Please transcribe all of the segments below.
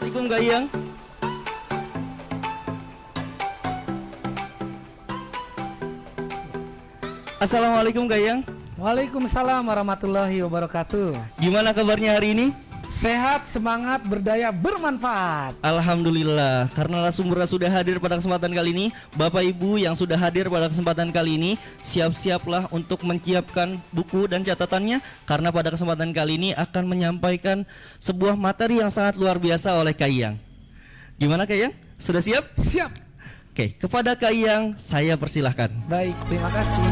Assalamualaikum Gayang. Assalamualaikum Gayang. Waalaikumsalam warahmatullahi wabarakatuh. Gimana kabarnya hari ini? Sehat, semangat, berdaya, bermanfaat. Alhamdulillah, karena narasumber sudah hadir pada kesempatan kali ini. Bapak Ibu yang sudah hadir pada kesempatan kali ini, siap-siaplah untuk menyiapkan buku dan catatannya, karena pada kesempatan kali ini akan menyampaikan sebuah materi yang sangat luar biasa oleh Kak Iyang. Gimana Kak Iyang? Sudah siap? Siap. Oke, kepada Kak Iyang saya persilahkan. Baik, terima kasih.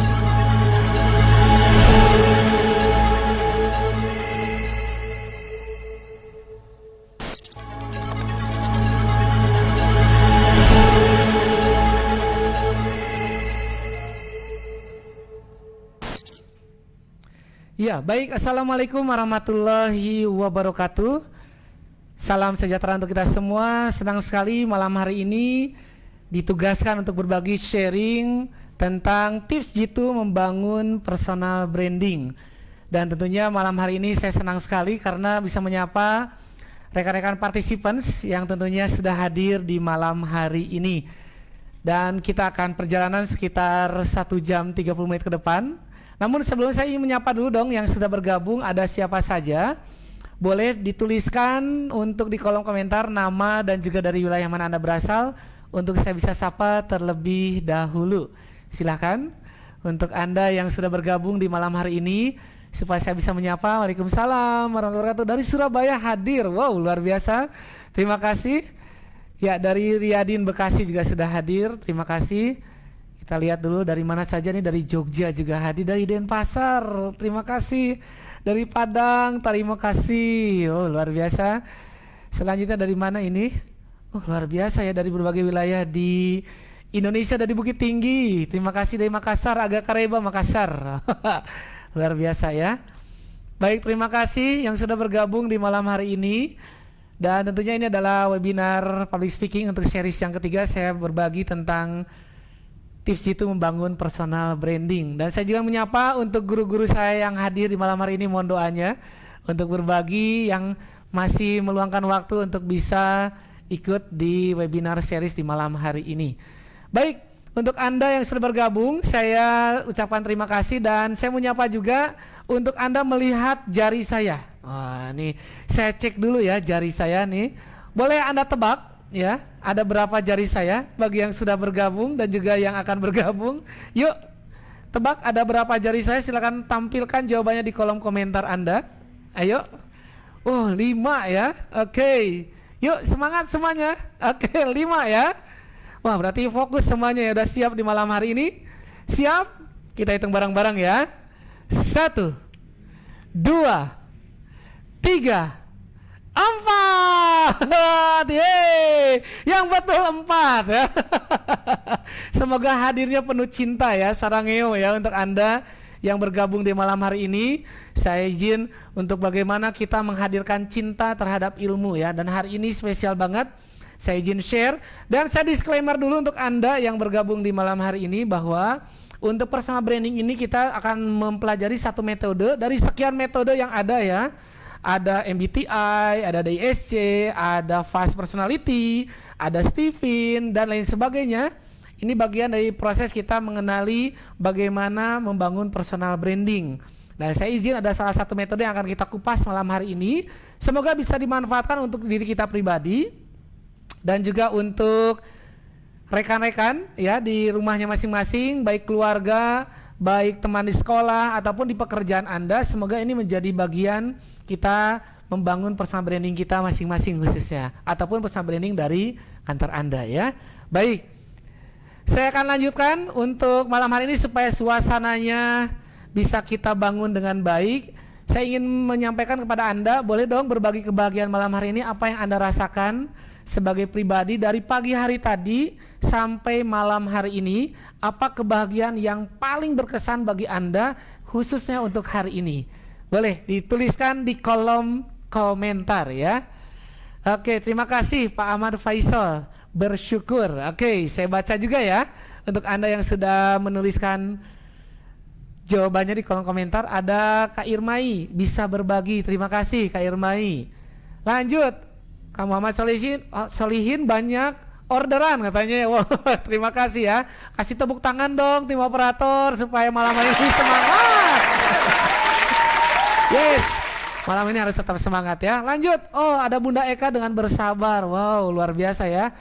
Ya, baik. Assalamualaikum warahmatullahi wabarakatuh. Salam sejahtera untuk kita semua. Senang sekali malam hari ini ditugaskan untuk berbagi sharing tentang tips jitu membangun personal branding. Dan tentunya malam hari ini saya senang sekali karena bisa menyapa rekan-rekan participants yang tentunya sudah hadir di malam hari ini. Dan kita akan perjalanan sekitar 1 jam 30 menit ke depan. Namun sebelum saya ingin menyapa dulu dong yang sudah bergabung, ada siapa saja. Boleh dituliskan untuk di kolom komentar nama dan juga dari wilayah mana Anda berasal untuk saya bisa sapa terlebih dahulu. Silakan untuk Anda yang sudah bergabung di malam hari ini supaya saya bisa menyapa. Waalaikumsalam warahmatullahi wabarakatuh. Dari Surabaya hadir. Wow, luar biasa. Terima kasih. Ya, dari Riyadin Bekasi juga sudah hadir. Terima kasih. Kita lihat dulu dari mana saja nih, dari Jogja juga hadir, dari Denpasar, terima kasih, dari Padang, terima kasih, oh luar biasa. Selanjutnya dari mana ini? Oh luar biasa ya, dari berbagai wilayah di Indonesia, dari Bukit Tinggi, terima kasih, dari Makassar, agak Kareba Makassar, luar biasa ya. Baik, terima kasih yang sudah bergabung di malam hari ini. Dan tentunya ini adalah webinar public speaking untuk series yang ketiga. Saya berbagi tentang tips itu membangun personal branding. Dan saya juga menyapa untuk guru-guru saya yang hadir di malam hari ini, mohon doanya untuk berbagi yang masih meluangkan waktu untuk bisa ikut di webinar series di malam hari ini. Baik, untuk Anda yang sudah bergabung, saya ucapkan terima kasih dan saya menyapa juga untuk Anda melihat jari saya. Wah, nih saya cek dulu ya jari saya nih. Boleh Anda tebak? Ya, ada berapa jari saya bagi yang sudah bergabung dan juga yang akan bergabung. Yuk, tebak ada berapa jari saya, silakan tampilkan jawabannya di kolom komentar Anda. Ayo. Oh, 5 ya. Oke. Yuk, semangat semuanya. Oke, 5 ya. Wah, berarti fokus semuanya ya, udah siap di malam hari ini. Siap? Kita hitung bareng-bareng ya. 1 2 3 4. Yeay. Yang betul 4 ya. Semoga hadirnya penuh cinta ya, sarangeo ya untuk Anda yang bergabung di malam hari ini. Saya izin untuk bagaimana kita menghadirkan cinta terhadap ilmu ya. Dan hari ini spesial banget. Saya izin share dan saya disclaimer dulu untuk Anda yang bergabung di malam hari ini bahwa untuk personal branding ini kita akan mempelajari satu metode dari sekian metode yang ada ya. Ada MBTI, ada DISC, ada Fast Personality, ada Stephen, dan lain sebagainya. Ini bagian dari proses kita mengenali bagaimana membangun personal branding. Nah, saya izin ada salah satu metode yang akan kita kupas malam hari ini. Semoga bisa dimanfaatkan untuk diri kita pribadi dan juga untuk rekan-rekan ya di rumahnya masing-masing, baik keluarga, baik teman di sekolah ataupun di pekerjaan Anda. Semoga ini menjadi bagian kita membangun personal branding kita masing-masing khususnya, ataupun personal branding dari kantor Anda ya. Baik, saya akan lanjutkan untuk malam hari ini supaya suasananya bisa kita bangun dengan baik. Saya ingin menyampaikan kepada Anda, boleh dong berbagi kebahagiaan malam hari ini, apa yang Anda rasakan sebagai pribadi dari pagi hari tadi sampai malam hari ini. Apa kebahagiaan yang paling berkesan bagi Anda khususnya untuk hari ini? Boleh dituliskan di kolom komentar ya. Oke, terima kasih Pak Ahmad Faisal, bersyukur. Oke, saya baca juga ya untuk Anda yang sudah menuliskan jawabannya di kolom komentar. Ada Kak Irmai bisa berbagi, terima kasih Kak Irmai. Lanjut, Kang Muhammad Solihin banyak orderan katanya ya. Wow, terima kasih ya. Kasih tepuk tangan dong tim operator supaya malam ini semangat. Yes. Malam ini harus tetap semangat ya. Lanjut. Oh, ada Bunda Eka dengan bersabar. Wow, luar biasa ya.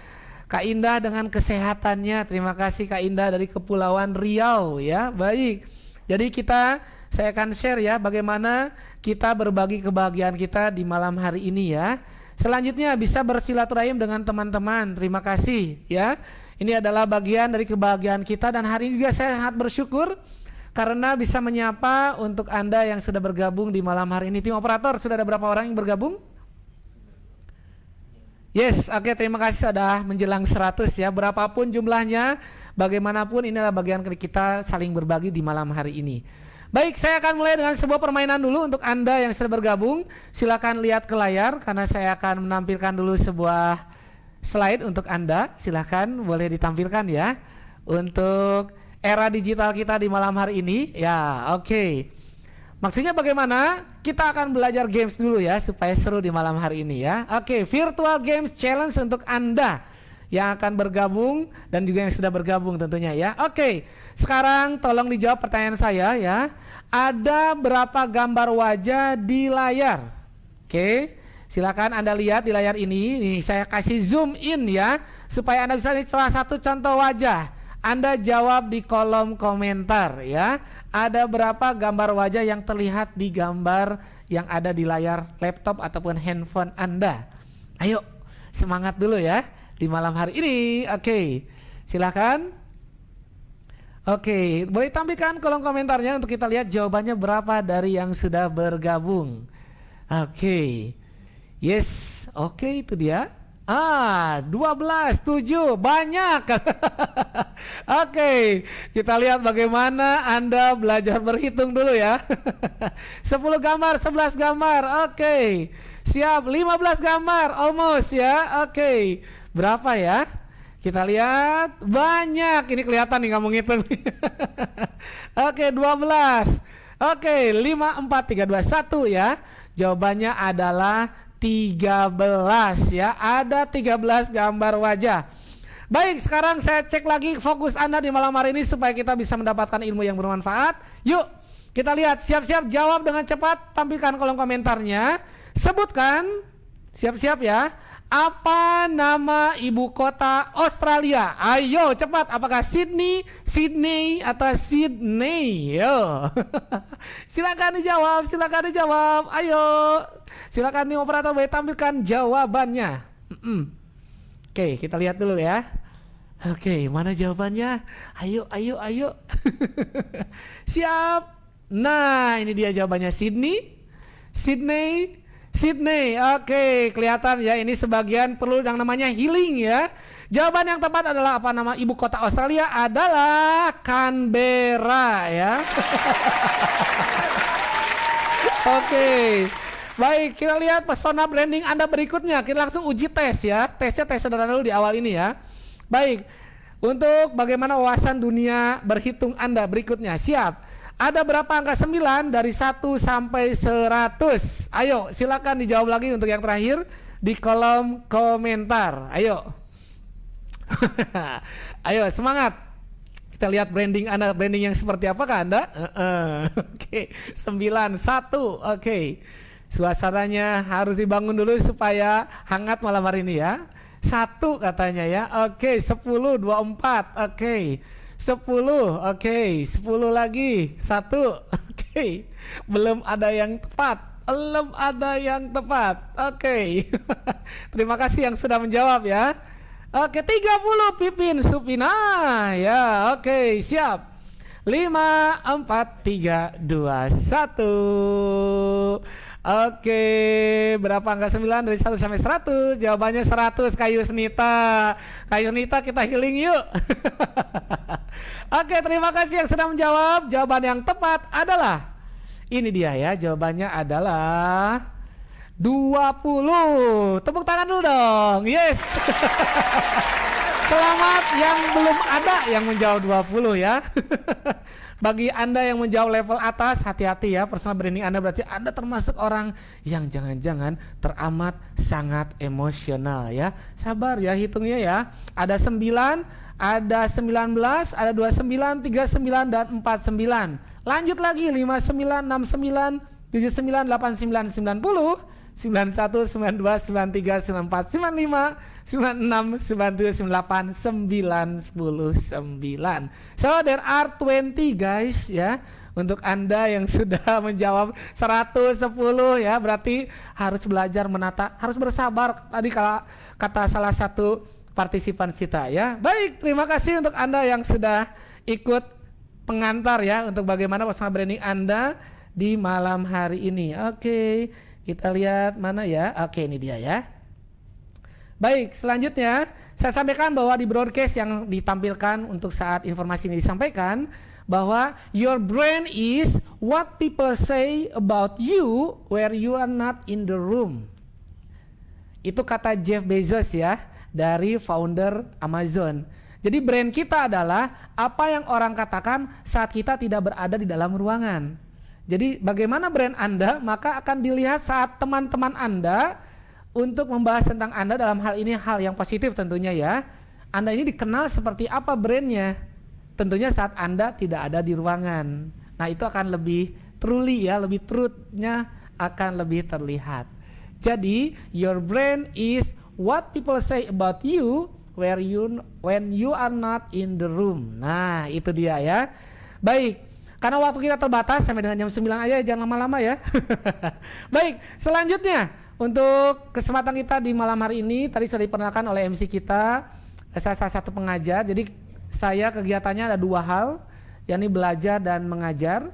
Kak Indah dengan kesehatannya. Terima kasih Kak Indah dari Kepulauan Riau ya. Baik. Jadi saya akan share ya bagaimana kita berbagi kebahagiaan kita di malam hari ini ya. Selanjutnya bisa bersilaturahim dengan teman-teman. Terima kasih ya. Ini adalah bagian dari kebahagiaan kita dan hari ini juga saya sangat bersyukur karena bisa menyapa untuk Anda yang sudah bergabung di malam hari ini. Tim operator, sudah ada berapa orang yang bergabung? Yes, oke, terima kasih sudah menjelang 100 ya. Berapapun jumlahnya, bagaimanapun ini adalah bagian dari kita saling berbagi di malam hari ini. Baik, saya akan mulai dengan sebuah permainan dulu untuk Anda yang sudah bergabung. Silakan lihat ke layar karena saya akan menampilkan dulu sebuah slide untuk Anda. Silakan boleh ditampilkan ya. Untuk era digital kita di malam hari ini. Ya, oke. Maksudnya bagaimana? Kita akan belajar games dulu ya supaya seru di malam hari ini ya. Oke, virtual games challenge untuk Anda yang akan bergabung dan juga yang sudah bergabung tentunya ya. Oke, sekarang tolong dijawab pertanyaan saya ya. Ada berapa gambar wajah di layar? Oke, silakan Anda lihat di layar ini. Nih saya kasih zoom in ya supaya Anda bisa lihat salah satu contoh wajah. Anda jawab di kolom komentar ya. Ada berapa gambar wajah yang terlihat di gambar yang ada di layar laptop ataupun handphone Anda? Ayo, semangat dulu ya di malam hari ini. Oke, silakan. Oke, boleh tampilkan kolom komentarnya untuk kita lihat jawabannya berapa dari yang sudah bergabung. Oke. Yes, oke itu dia. 12, 7, banyak. Oke, kita lihat bagaimana Anda belajar berhitung dulu ya. 10 gambar, 11 gambar. Oke. Siap, 15 gambar almost ya. Oke. Berapa ya? Kita lihat banyak. Ini kelihatan nih kamu ngitung. Oke, 12. Oke, 5, 4, 3, 2, 1 ya. Jawabannya adalah 13 ya. Ada 13 gambar wajah. Baik, sekarang saya cek lagi fokus Anda di malam hari ini supaya kita bisa mendapatkan ilmu yang bermanfaat. Yuk, kita lihat. Siap-siap jawab dengan cepat. Tampilkan kolom komentarnya. Sebutkan. Siap-siap ya. Apa nama ibu kota Australia? Ayo cepat, apakah Sydney, Sydney atau Sydney? Yo. Silakan dijawab. Ayo. Silakan nih operator boleh tampilkan jawabannya. Oke, kita lihat dulu ya. Oke, mana jawabannya? Ayo. Siap. Nah, ini dia jawabannya Sydney. Oke, kelihatan ya, ini sebagian perlu yang namanya healing ya. Jawaban yang tepat adalah apa nama ibu kota Australia? Adalah Canberra ya. Oke. Baik, kita lihat persona branding Anda berikutnya. Kita langsung uji tes ya. Tes sederhana dulu di awal ini ya. Baik. Untuk bagaimana wawasan dunia berhitung Anda berikutnya. Siap. Ada berapa angka 9 dari 1 sampai 100? Ayo, silakan dijawab lagi untuk yang terakhir di kolom komentar. Ayo. Ayo, semangat. Kita lihat branding Anda, branding yang seperti apakah Anda? Oke, 9, 1. Oke. Suasananya harus dibangun dulu supaya hangat malam hari ini ya. 1 katanya ya. Oke, 10, 24. Oke. 10, oke, 10 lagi, 1, oke, belum ada yang tepat, oke. Terima kasih yang sudah menjawab ya. Oke, 30 Pipin Supina, ya, oke, siap. 5, 4, 3, 2, 1. Oke, berapa angka 9 dari 1 sampai 100? Jawabannya 100, Kayu Nita kita healing yuk. Oke, terima kasih yang sudah menjawab. Jawaban yang tepat adalah, ini dia ya, jawabannya adalah 20. Tepuk tangan dulu dong. Yes. Selamat yang belum ada yang menjawab 20 ya. Bagi Anda yang menjawab level atas, hati-hati ya. Personal branding Anda berarti Anda termasuk orang yang jangan-jangan teramat sangat emosional ya. Sabar ya, hitungnya ya. Ada 9, ada 19, ada 29, 39, dan 49. Lanjut lagi 59, 69, 79, 89, 90, 91, 92, 93, 94, 95, 96, 97, 98, 9, 10, 9. So there are 20 guys ya. Untuk Anda yang sudah menjawab 110 ya, berarti harus belajar menata, harus bersabar. Tadi kalau kata salah satu partisipan kita ya. Baik, terima kasih untuk Anda yang sudah ikut pengantar ya untuk bagaimana personal branding Anda di malam hari ini. Oke, kita lihat mana ya. Oke, ini dia ya. Baik, selanjutnya saya sampaikan bahwa di broadcast yang ditampilkan untuk saat informasi ini disampaikan bahwa your brain is what people say about you where you are not in the room. Itu kata Jeff Bezos ya, dari founder Amazon. Jadi brand kita adalah apa yang orang katakan saat kita tidak berada di dalam ruangan. Jadi bagaimana brand Anda, maka akan dilihat saat teman-teman Anda untuk membahas tentang Anda dalam hal ini hal yang positif tentunya ya. Anda ini dikenal seperti apa brandnya. Tentunya saat Anda tidak ada di ruangan. Nah itu akan lebih truly ya, lebih truthnya akan lebih terlihat. Jadi your brand is what people say about you when you are not in the room. Nah itu dia ya. Baik, karena waktu kita terbatas sampai dengan jam 9 aja, jangan lama-lama ya. Baik, selanjutnya untuk kesempatan kita di malam hari ini, tadi sudah diperkenalkan oleh MC kita, saya salah satu pengajar. Jadi saya kegiatannya ada 2 hal, yakni belajar dan mengajar.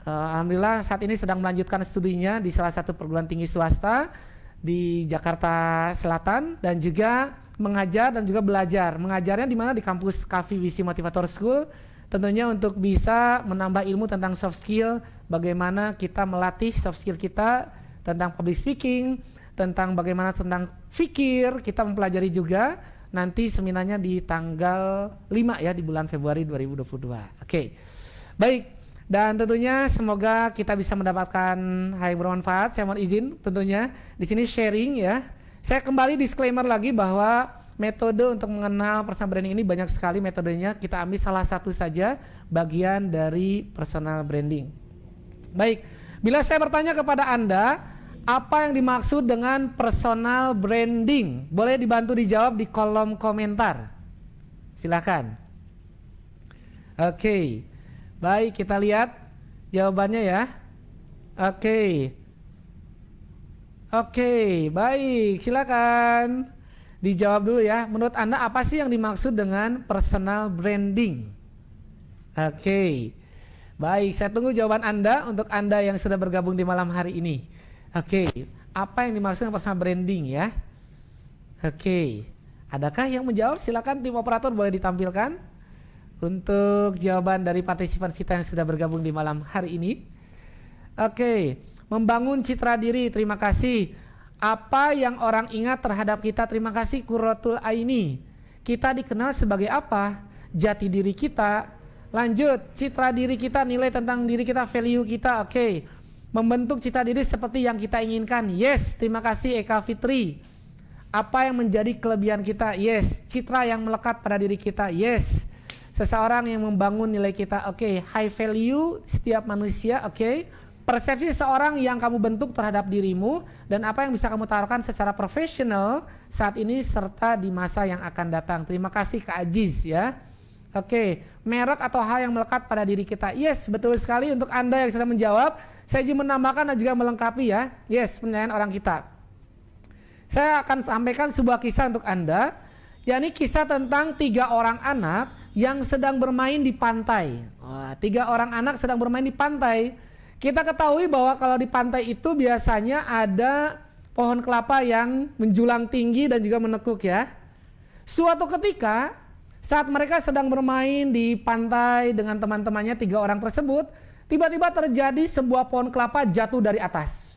Alhamdulillah saat ini sedang melanjutkan studinya di salah satu perguruan tinggi swasta di Jakarta Selatan, dan juga mengajar dan juga belajar. Mengajarnya di mana? Di kampus Kavi Visi Motivator School. Tentunya untuk bisa menambah ilmu tentang soft skill, bagaimana kita melatih soft skill kita tentang public speaking, tentang bagaimana tentang fikir, kita mempelajari juga. Nanti seminarnya di tanggal 5 ya, di bulan Februari 2022. Oke. Baik. Dan tentunya semoga kita bisa mendapatkan hal yang bermanfaat. Saya mohon izin tentunya di sini sharing ya. Saya kembali disclaimer lagi bahwa metode untuk mengenal personal branding ini banyak sekali metodenya. Kita ambil salah satu saja bagian dari personal branding. Baik. Bila saya bertanya kepada Anda, apa yang dimaksud dengan personal branding? Boleh dibantu dijawab di kolom komentar. Silakan. Oke. Baik, kita lihat jawabannya ya. Oke. Oke, baik. Silakan dijawab dulu ya. Menurut Anda apa sih yang dimaksud dengan personal branding? Oke. Baik, saya tunggu jawaban Anda untuk Anda yang sudah bergabung di malam hari ini. Oke, apa yang dimaksud dengan personal branding ya? Oke, adakah yang menjawab? Silakan tim operator boleh ditampilkan untuk jawaban dari partisipan kita yang sudah bergabung di malam hari ini. Oke, membangun citra diri, terima kasih. Apa yang orang ingat terhadap kita? Terima kasih Qurratul Aini. Kita dikenal sebagai apa? Jati diri kita. Lanjut, citra diri kita, nilai tentang diri kita, value kita. Oke. Membentuk cita diri seperti yang kita inginkan. Yes, terima kasih Eka Fitri. Apa yang menjadi kelebihan kita? Yes. Citra yang melekat pada diri kita? Yes. Seseorang yang membangun nilai kita? Oke. High value setiap manusia? Oke. Persepsi seseorang yang kamu bentuk terhadap dirimu dan apa yang bisa kamu taruhkan secara profesional saat ini serta di masa yang akan datang. Terima kasih Kak Aziz ya. Oke. Merek atau hal yang melekat pada diri kita? Yes, betul sekali. Untuk Anda yang sudah menjawab, saya ingin menambahkan dan juga melengkapi ya. Yes, penilaian orang kita. Saya akan sampaikan sebuah kisah untuk Anda, yakni kisah tentang 3 orang anak yang sedang bermain di pantai. 3 orang anak sedang bermain di pantai. Kita ketahui bahwa kalau di pantai itu biasanya ada pohon kelapa yang menjulang tinggi dan juga menekuk ya. Suatu ketika saat mereka sedang bermain di pantai dengan teman-temannya 3 orang tersebut, tiba-tiba terjadi sebuah pohon kelapa jatuh dari atas.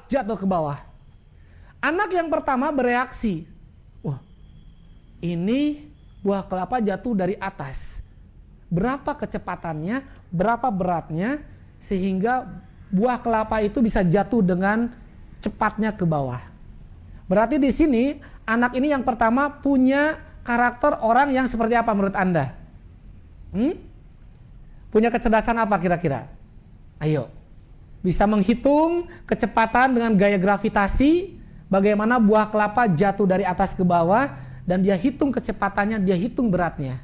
Jatuh ke bawah. Anak yang pertama bereaksi. Wah, ini buah kelapa jatuh dari atas. Berapa kecepatannya, berapa beratnya, sehingga buah kelapa itu bisa jatuh dengan cepatnya ke bawah. Berarti di sini anak ini yang pertama punya karakter orang yang seperti apa menurut Anda? Punya kecerdasan apa kira-kira? Ayo. Bisa menghitung kecepatan dengan gaya gravitasi, bagaimana buah kelapa jatuh dari atas ke bawah, dan dia hitung kecepatannya, dia hitung beratnya.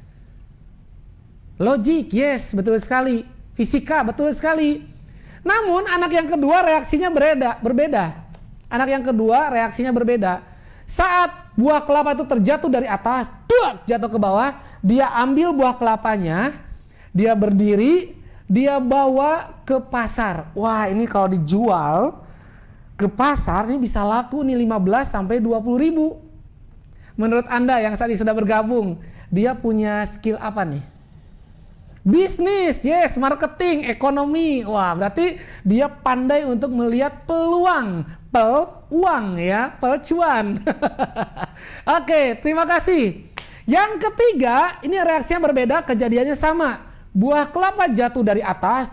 Logik, yes, betul sekali. Fisika, betul sekali. Namun anak yang kedua reaksinya berbeda. Anak yang kedua reaksinya berbeda. Saat buah kelapa itu terjatuh dari atas, jatuh ke bawah, dia ambil buah kelapanya, dia berdiri, dia bawa ke pasar. Wah, ini kalau dijual ke pasar ini bisa laku nih 15 sampai 20 ribu. Menurut Anda yang saat ini sudah bergabung, dia punya skill apa nih? Bisnis, yes, marketing, ekonomi. Wah, berarti dia pandai untuk melihat peluang, uang ya, cuan. Oke, terima kasih. Yang ketiga, ini reaksinya berbeda, kejadiannya sama. Buah kelapa jatuh dari atas,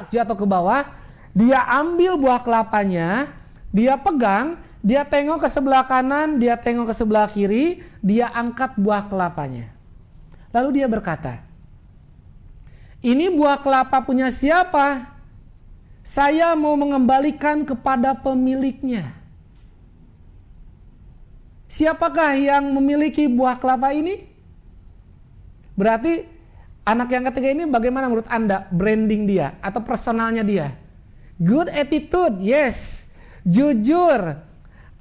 jatuh ke bawah. Dia ambil buah kelapanya, dia pegang, dia tengok ke sebelah kanan, dia tengok ke sebelah kiri, dia angkat buah kelapanya. Lalu dia berkata, ini buah kelapa punya siapa? Saya mau mengembalikan kepada pemiliknya. Siapakah yang memiliki buah kelapa ini? Berarti anak yang ketiga ini bagaimana menurut Anda branding dia atau personalnya dia? Good attitude, yes. Jujur,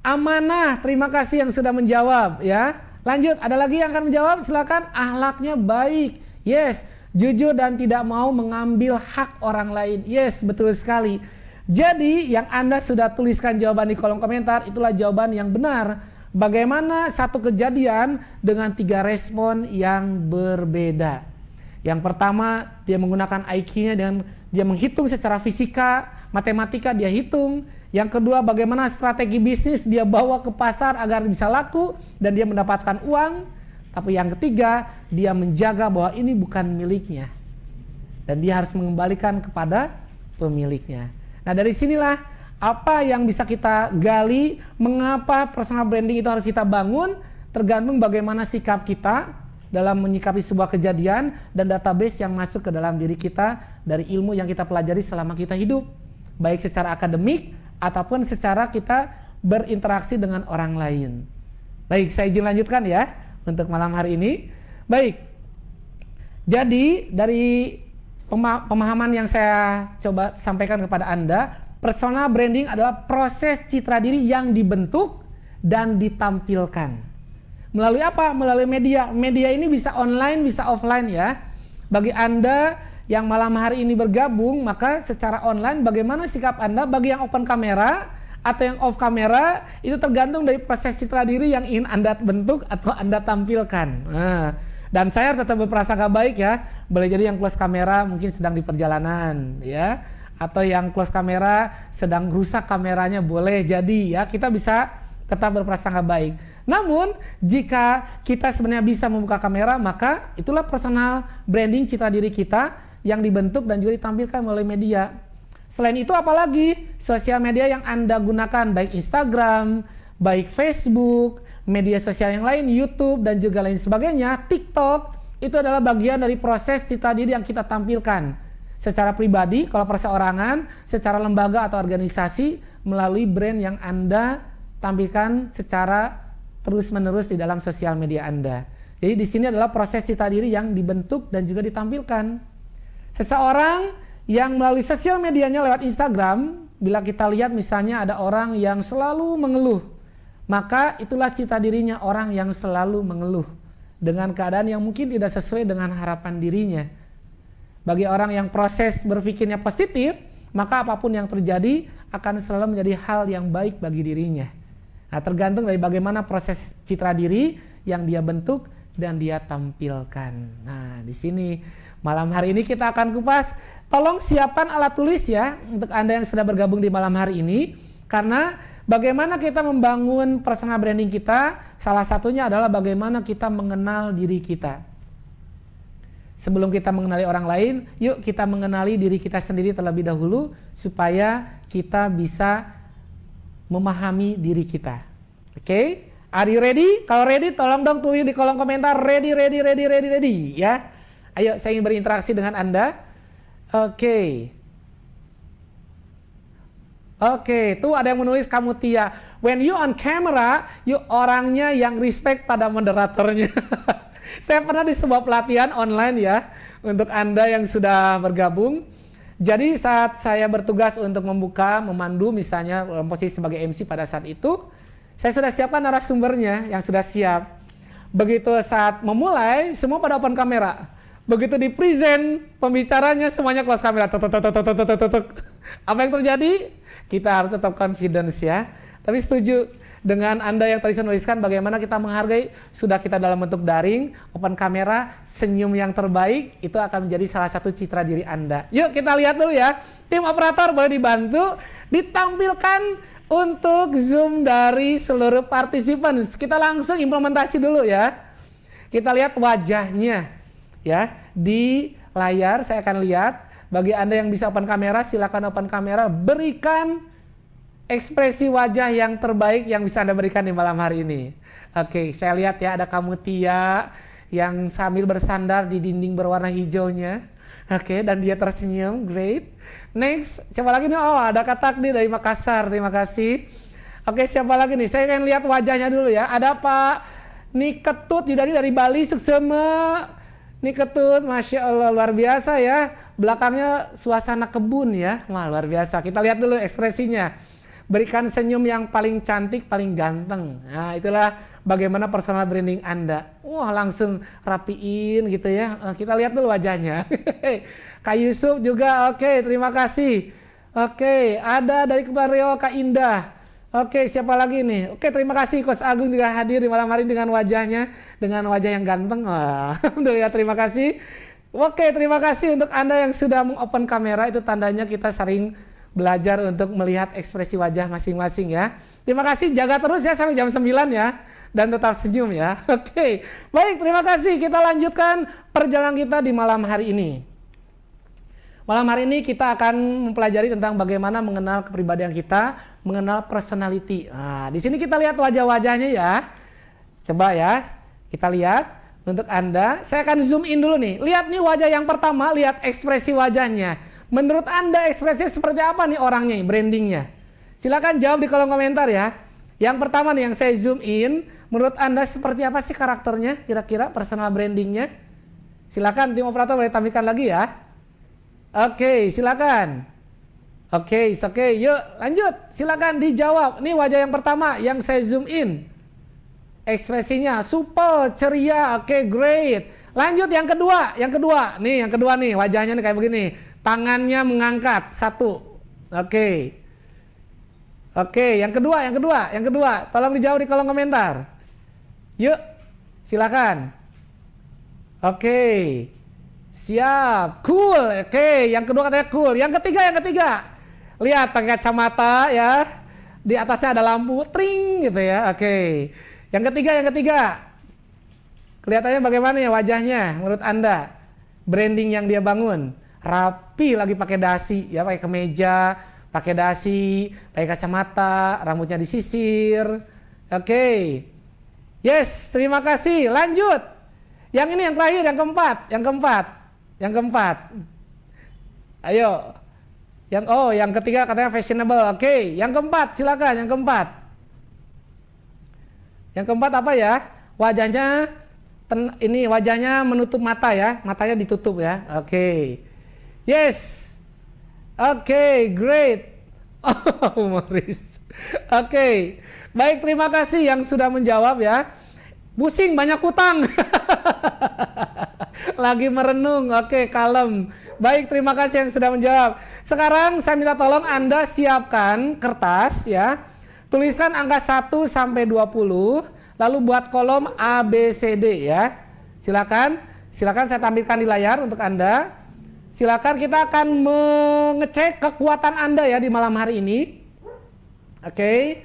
amanah. Terima kasih yang sudah menjawab ya. Lanjut, ada lagi yang akan menjawab? Silakan. Akhlaknya baik, yes. Jujur dan tidak mau mengambil hak orang lain. Yes, betul sekali. Jadi yang Anda sudah tuliskan jawaban di kolom komentar, itulah jawaban yang benar. Bagaimana satu kejadian dengan 3 respon yang berbeda. Yang pertama, dia menggunakan IQ-nya dan dia menghitung secara fisika, matematika dia hitung. Yang kedua, bagaimana strategi bisnis dia bawa ke pasar agar bisa laku dan dia mendapatkan uang. Tapi yang ketiga, dia menjaga bahwa ini bukan miliknya. Dan dia harus mengembalikan kepada pemiliknya. Nah, dari sinilah apa yang bisa kita gali, mengapa personal branding itu harus kita bangun, tergantung bagaimana sikap kita dalam menyikapi sebuah kejadian dan database yang masuk ke dalam diri kita dari ilmu yang kita pelajari selama kita hidup. Baik secara akademik ataupun secara kita berinteraksi dengan orang lain. Baik, saya izin lanjutkan ya. Untuk malam hari ini. Baik. Jadi dari pemahaman yang saya coba sampaikan kepada Anda, personal branding adalah proses citra diri yang dibentuk dan ditampilkan. Melalui apa? Melalui media. Media ini bisa online, bisa offline ya. Bagi Anda yang malam hari ini bergabung, maka secara online bagaimana sikap Anda? Bagi yang open kamera atau yang off kamera, itu tergantung dari proses citra diri yang ingin Anda bentuk atau Anda tampilkan. Nah, dan saya harus tetap berprasangka baik ya. Boleh jadi yang close kamera mungkin sedang di perjalanan ya, atau yang close kamera sedang rusak kameranya, boleh jadi ya. Kita bisa tetap berprasangka baik. Namun jika kita sebenarnya bisa membuka kamera, maka itulah personal branding citra diri kita yang dibentuk dan juga ditampilkan melalui media. Selain itu apalagi sosial media yang Anda gunakan, baik Instagram, baik Facebook, media sosial yang lain, YouTube dan juga lain sebagainya, TikTok, itu adalah bagian dari proses citra diri yang kita tampilkan secara pribadi, kalau perseorangan, secara lembaga atau organisasi, melalui brand yang Anda tampilkan secara terus-menerus di dalam sosial media Anda. Jadi di sini adalah proses citra diri yang dibentuk dan juga ditampilkan. Seseorang yang melalui sosial medianya lewat Instagram, bila kita lihat misalnya ada orang yang selalu mengeluh, maka itulah citra dirinya, orang yang selalu mengeluh dengan keadaan yang mungkin tidak sesuai dengan harapan dirinya. Bagi orang yang proses berpikirnya positif, maka apapun yang terjadi akan selalu menjadi hal yang baik bagi dirinya. Nah, tergantung dari bagaimana proses citra diri yang dia bentuk dan dia tampilkan. Nah, di sini malam hari ini kita akan kupas. Tolong siapkan alat tulis ya untuk Anda yang sudah bergabung di malam hari ini, karena Bagaimana kita membangun personal branding kita? Salah satunya adalah bagaimana kita mengenal diri kita. Sebelum kita mengenali orang lain, yuk kita mengenali diri kita sendiri terlebih dahulu supaya kita bisa memahami diri kita. Oke? Are you ready? Kalau ready, tolong dong tulis di kolom komentar ready ya. Ayo, saya ingin berinteraksi dengan Anda. Oke, tuh ada yang menulis kamu Tia. When you on camera, you orangnya yang respect pada moderatornya. Saya pernah di sebuah pelatihan online ya, untuk Anda yang sudah bergabung. Jadi saat saya bertugas untuk membuka, memandu misalnya posisi sebagai MC pada saat itu, saya sudah siapkan narasumbernya yang sudah siap. Begitu saat memulai, semua pada open kamera. Begitu di present, pembicaranya semuanya close kamera. Apa yang terjadi? Kita harus tetap confidence ya. Tapi setuju dengan Anda yang tadi saya nuliskan bagaimana kita menghargai, sudah kita dalam bentuk daring, open kamera, senyum yang terbaik, itu akan menjadi salah satu citra diri Anda. Yuk kita lihat dulu ya. Tim operator boleh dibantu, ditampilkan untuk Zoom dari seluruh partisipan. Kita langsung implementasi dulu ya. Kita lihat wajahnya ya. Di layar saya akan lihat. Bagi Anda yang bisa open kamera, silakan open kamera. Berikan ekspresi wajah yang terbaik yang bisa Anda berikan di malam hari ini. Oke, saya lihat ya ada kamu Tia yang sambil bersandar di dinding berwarna hijaunya. Oke, dan dia tersenyum. Great. Next, siapa lagi nih? Oh, ada Kak Takdi dari Makassar. Terima kasih. Oke, siapa lagi nih? Saya akan lihat wajahnya dulu ya. Ada Pak Niketut dari Bali, Suksema. Niketut, Masya Allah, luar biasa ya. Belakangnya suasana kebun ya. Wah, luar biasa. Kita lihat dulu ekspresinya. Berikan senyum yang paling cantik, paling ganteng. Nah, itulah bagaimana personal branding Anda. Wah, langsung rapiin gitu ya. Kita lihat dulu wajahnya. Kak Yusuf juga, oke, terima kasih. Oke, ada dari Kepulauan Riau, Kak Indah. Oke, siapa lagi nih? Oke, terima kasih Coach Agung juga hadir di malam hari dengan wajahnya, dengan wajah yang ganteng. Wah, alhamdulillah, terima kasih. Oke, terima kasih untuk Anda yang sudah mengopen kamera, itu tandanya kita sering belajar untuk melihat ekspresi wajah masing-masing ya. Terima kasih, jaga terus ya sampai jam 9 ya. Dan tetap senyum ya. Oke, baik, terima kasih. Kita lanjutkan perjalanan kita di malam hari ini. Malam hari ini kita akan mempelajari tentang bagaimana mengenal kepribadian kita, mengenal personality. Nah, di sini kita lihat wajah-wajahnya ya. Coba ya, kita lihat untuk Anda. Saya akan zoom in dulu nih. Lihat nih wajah yang pertama, lihat ekspresi wajahnya. Menurut Anda ekspresi seperti apa nih orangnya, brandingnya? Silakan jawab di kolom komentar ya. Yang pertama nih yang saya zoom in, menurut Anda seperti apa sih karakternya, kira-kira personal brandingnya? Silakan tim operator boleh tampilkan lagi ya. Oke, silakan. Oke, yuk lanjut. Silakan dijawab. Ini wajah yang pertama yang saya zoom in. Ekspresinya supel, ceria. Oke, great. Lanjut yang kedua. Nih, yang kedua nih wajahnya nih kayak begini. Tangannya mengangkat. Satu. Oke, yang kedua. Tolong dijawab di kolom komentar. Yuk, silakan. Oke. Siap, cool. Oke, yang kedua katanya cool. Yang ketiga. Lihat pakai kacamata ya. Di atasnya ada lampu, tring gitu ya. Oke. Yang ketiga. Kelihatannya bagaimana ya wajahnya menurut Anda? Branding yang dia bangun. Rapi lagi pakai dasi ya, pakai kemeja, pakai dasi, pakai kacamata, rambutnya disisir. Oke. Yes, terima kasih. Lanjut. Yang ini yang terakhir, yang keempat. Ayo. Yang ketiga katanya fashionable. Oke, yang keempat silakan, yang keempat. Yang keempat apa ya? Wajahnya ini wajahnya menutup mata ya, matanya ditutup ya. Oke. Yes. Oke, great. Oh, humoris. Oke. Baik, terima kasih yang sudah menjawab ya. Pusing banyak hutang. Lagi merenung. Oke, kalem. Baik, terima kasih yang sudah menjawab. Sekarang saya minta tolong Anda siapkan kertas ya. Tuliskan angka 1 sampai 20, lalu buat kolom A B C D ya. Silakan saya tampilkan di layar untuk Anda. Silakan, kita akan mengecek kekuatan Anda ya di malam hari ini. Oke.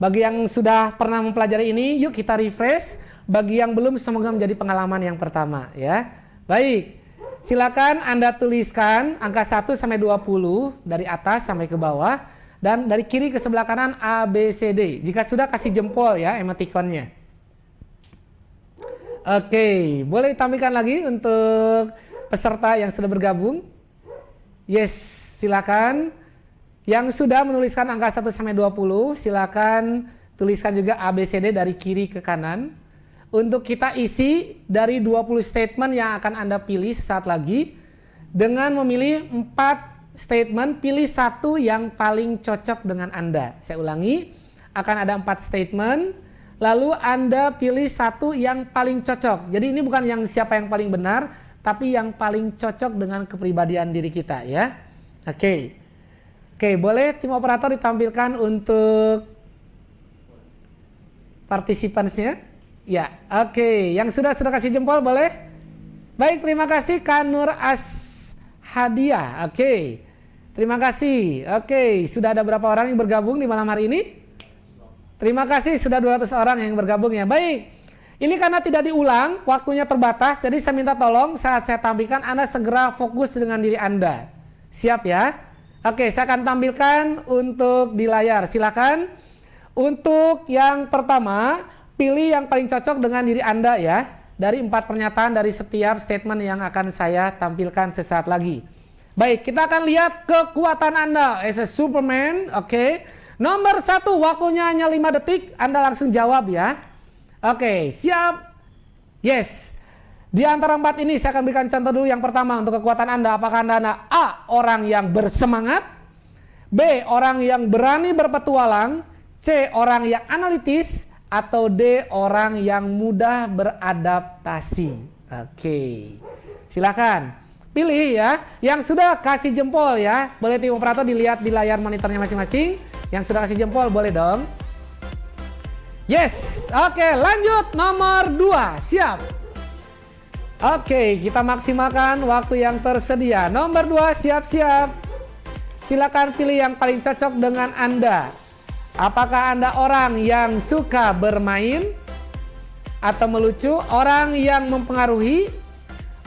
Bagi yang sudah pernah mempelajari ini, yuk kita refresh. Bagi yang belum, semoga menjadi pengalaman yang pertama ya. Baik, silakan Anda tuliskan angka 1 sampai 20 dari atas sampai ke bawah. Dan dari kiri ke sebelah kanan A, B, C, D. Jika sudah, kasih jempol ya emoticonnya. Oke, boleh ditampilkan lagi untuk peserta yang sudah bergabung. Yes, silakan. Yang sudah menuliskan angka 1 sampai 20, silakan tuliskan juga A, B, C, D dari kiri ke kanan. Untuk kita isi dari 20 statement yang akan Anda pilih sesaat lagi. Dengan memilih 4 statement, pilih satu yang paling cocok dengan Anda. Saya ulangi, akan ada 4 statement, lalu Anda pilih satu yang paling cocok. Jadi ini bukan yang siapa yang paling benar, tapi yang paling cocok dengan kepribadian diri kita ya. Oke, boleh tim operator ditampilkan untuk partisipansnya? Ya, oke. Yang sudah kasih jempol boleh? Baik, terima kasih Kanur Hadiah. Oke. Terima kasih. Oke, sudah ada berapa orang yang bergabung di malam hari ini? Terima kasih, sudah 200 orang yang bergabung ya. Baik. Ini karena tidak diulang, waktunya terbatas, jadi saya minta tolong saat saya tampilkan Anda segera fokus dengan diri Anda. Siap ya? Oke, saya akan tampilkan untuk di layar. Silakan. Untuk yang pertama, pilih yang paling cocok dengan diri Anda ya. Dari 4 pernyataan dari setiap statement yang akan saya tampilkan sesaat lagi. Baik, kita akan lihat kekuatan Anda as a Superman. Oke. Nomor 1, waktunya hanya 5 detik. Anda langsung jawab ya. Oke, siap. Yes. Di antara 4 ini saya akan berikan contoh dulu yang pertama untuk kekuatan Anda. Apakah Anda A, orang yang bersemangat, B, orang yang berani berpetualang, C, orang yang analitis, atau D, orang yang mudah beradaptasi. Oke. Silakan. Pilih ya, yang sudah kasih jempol ya. Boleh tim operator dilihat di layar monitornya masing-masing. Yang sudah kasih jempol boleh dong. Yes, oke, lanjut nomor 2, siap. Oke, kita maksimalkan waktu yang tersedia. Nomor 2, siap-siap. Silakan pilih yang paling cocok dengan Anda. Apakah Anda orang yang suka bermain atau melucu, orang yang mempengaruhi,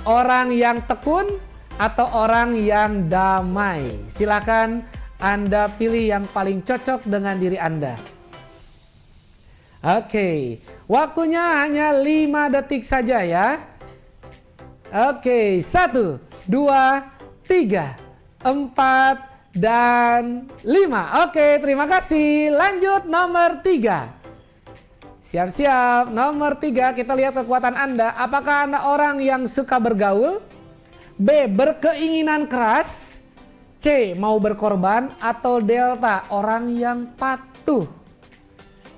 orang yang tekun, atau orang yang damai? Silakan Anda pilih yang paling cocok dengan diri Anda. Oke, waktunya hanya 5 detik saja ya. Oke, 1, 2, 3, 4, dan 5. Oke, terima kasih. Lanjut nomor 3. Siap-siap. Nomor 3, kita lihat kekuatan Anda. Apakah Anda orang yang suka bergaul? B, berkeinginan keras. C, mau berkorban. Atau delta, orang yang patuh.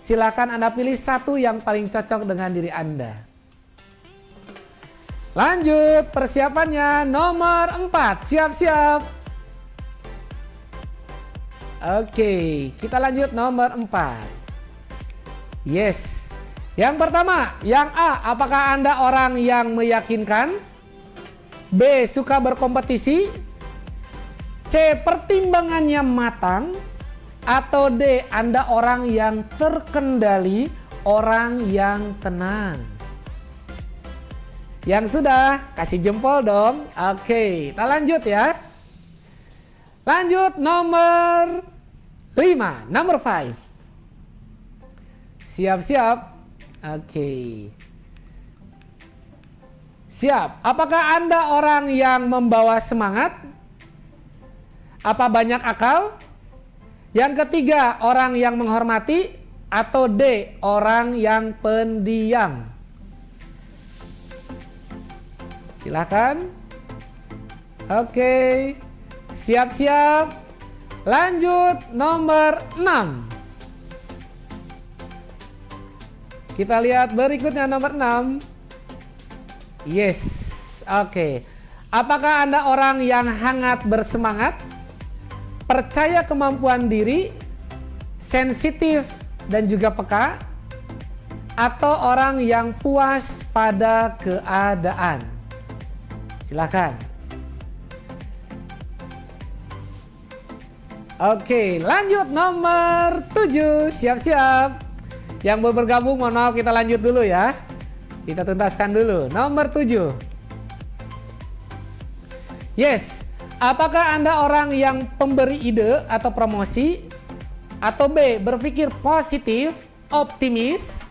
Silakan Anda pilih satu yang paling cocok dengan diri Anda. Lanjut, persiapannya nomor 4. Siap-siap. Oke, kita lanjut nomor 4. Yes. Yang pertama, yang A, apakah Anda orang yang meyakinkan? B, suka berkompetisi? C, pertimbangannya matang? Atau D, Anda orang yang terkendali, orang yang tenang? Yang sudah, kasih jempol dong. Oke, kita lanjut ya. Lanjut nomor 5, nomor 5. Siap-siap. Oke. Siap. Apakah Anda orang yang membawa semangat? Apa banyak akal? Yang ketiga, orang yang menghormati? Atau D, orang yang pendiam? Silakan. Oke. Siap-siap. Lanjut nomor 6. Kita lihat berikutnya nomor 6. Yes. Oke. Apakah Anda orang yang hangat bersemangat? Percaya kemampuan diri? Sensitif dan juga peka? Atau orang yang puas pada keadaan? Silakan. Oke, lanjut nomor 7. Siap-siap. Yang mau bergabung, mohon maaf kita lanjut dulu ya. Kita tuntaskan dulu. Nomor 7. Yes. Apakah Anda orang yang pemberi ide atau promosi? Atau B, berpikir positif, optimis?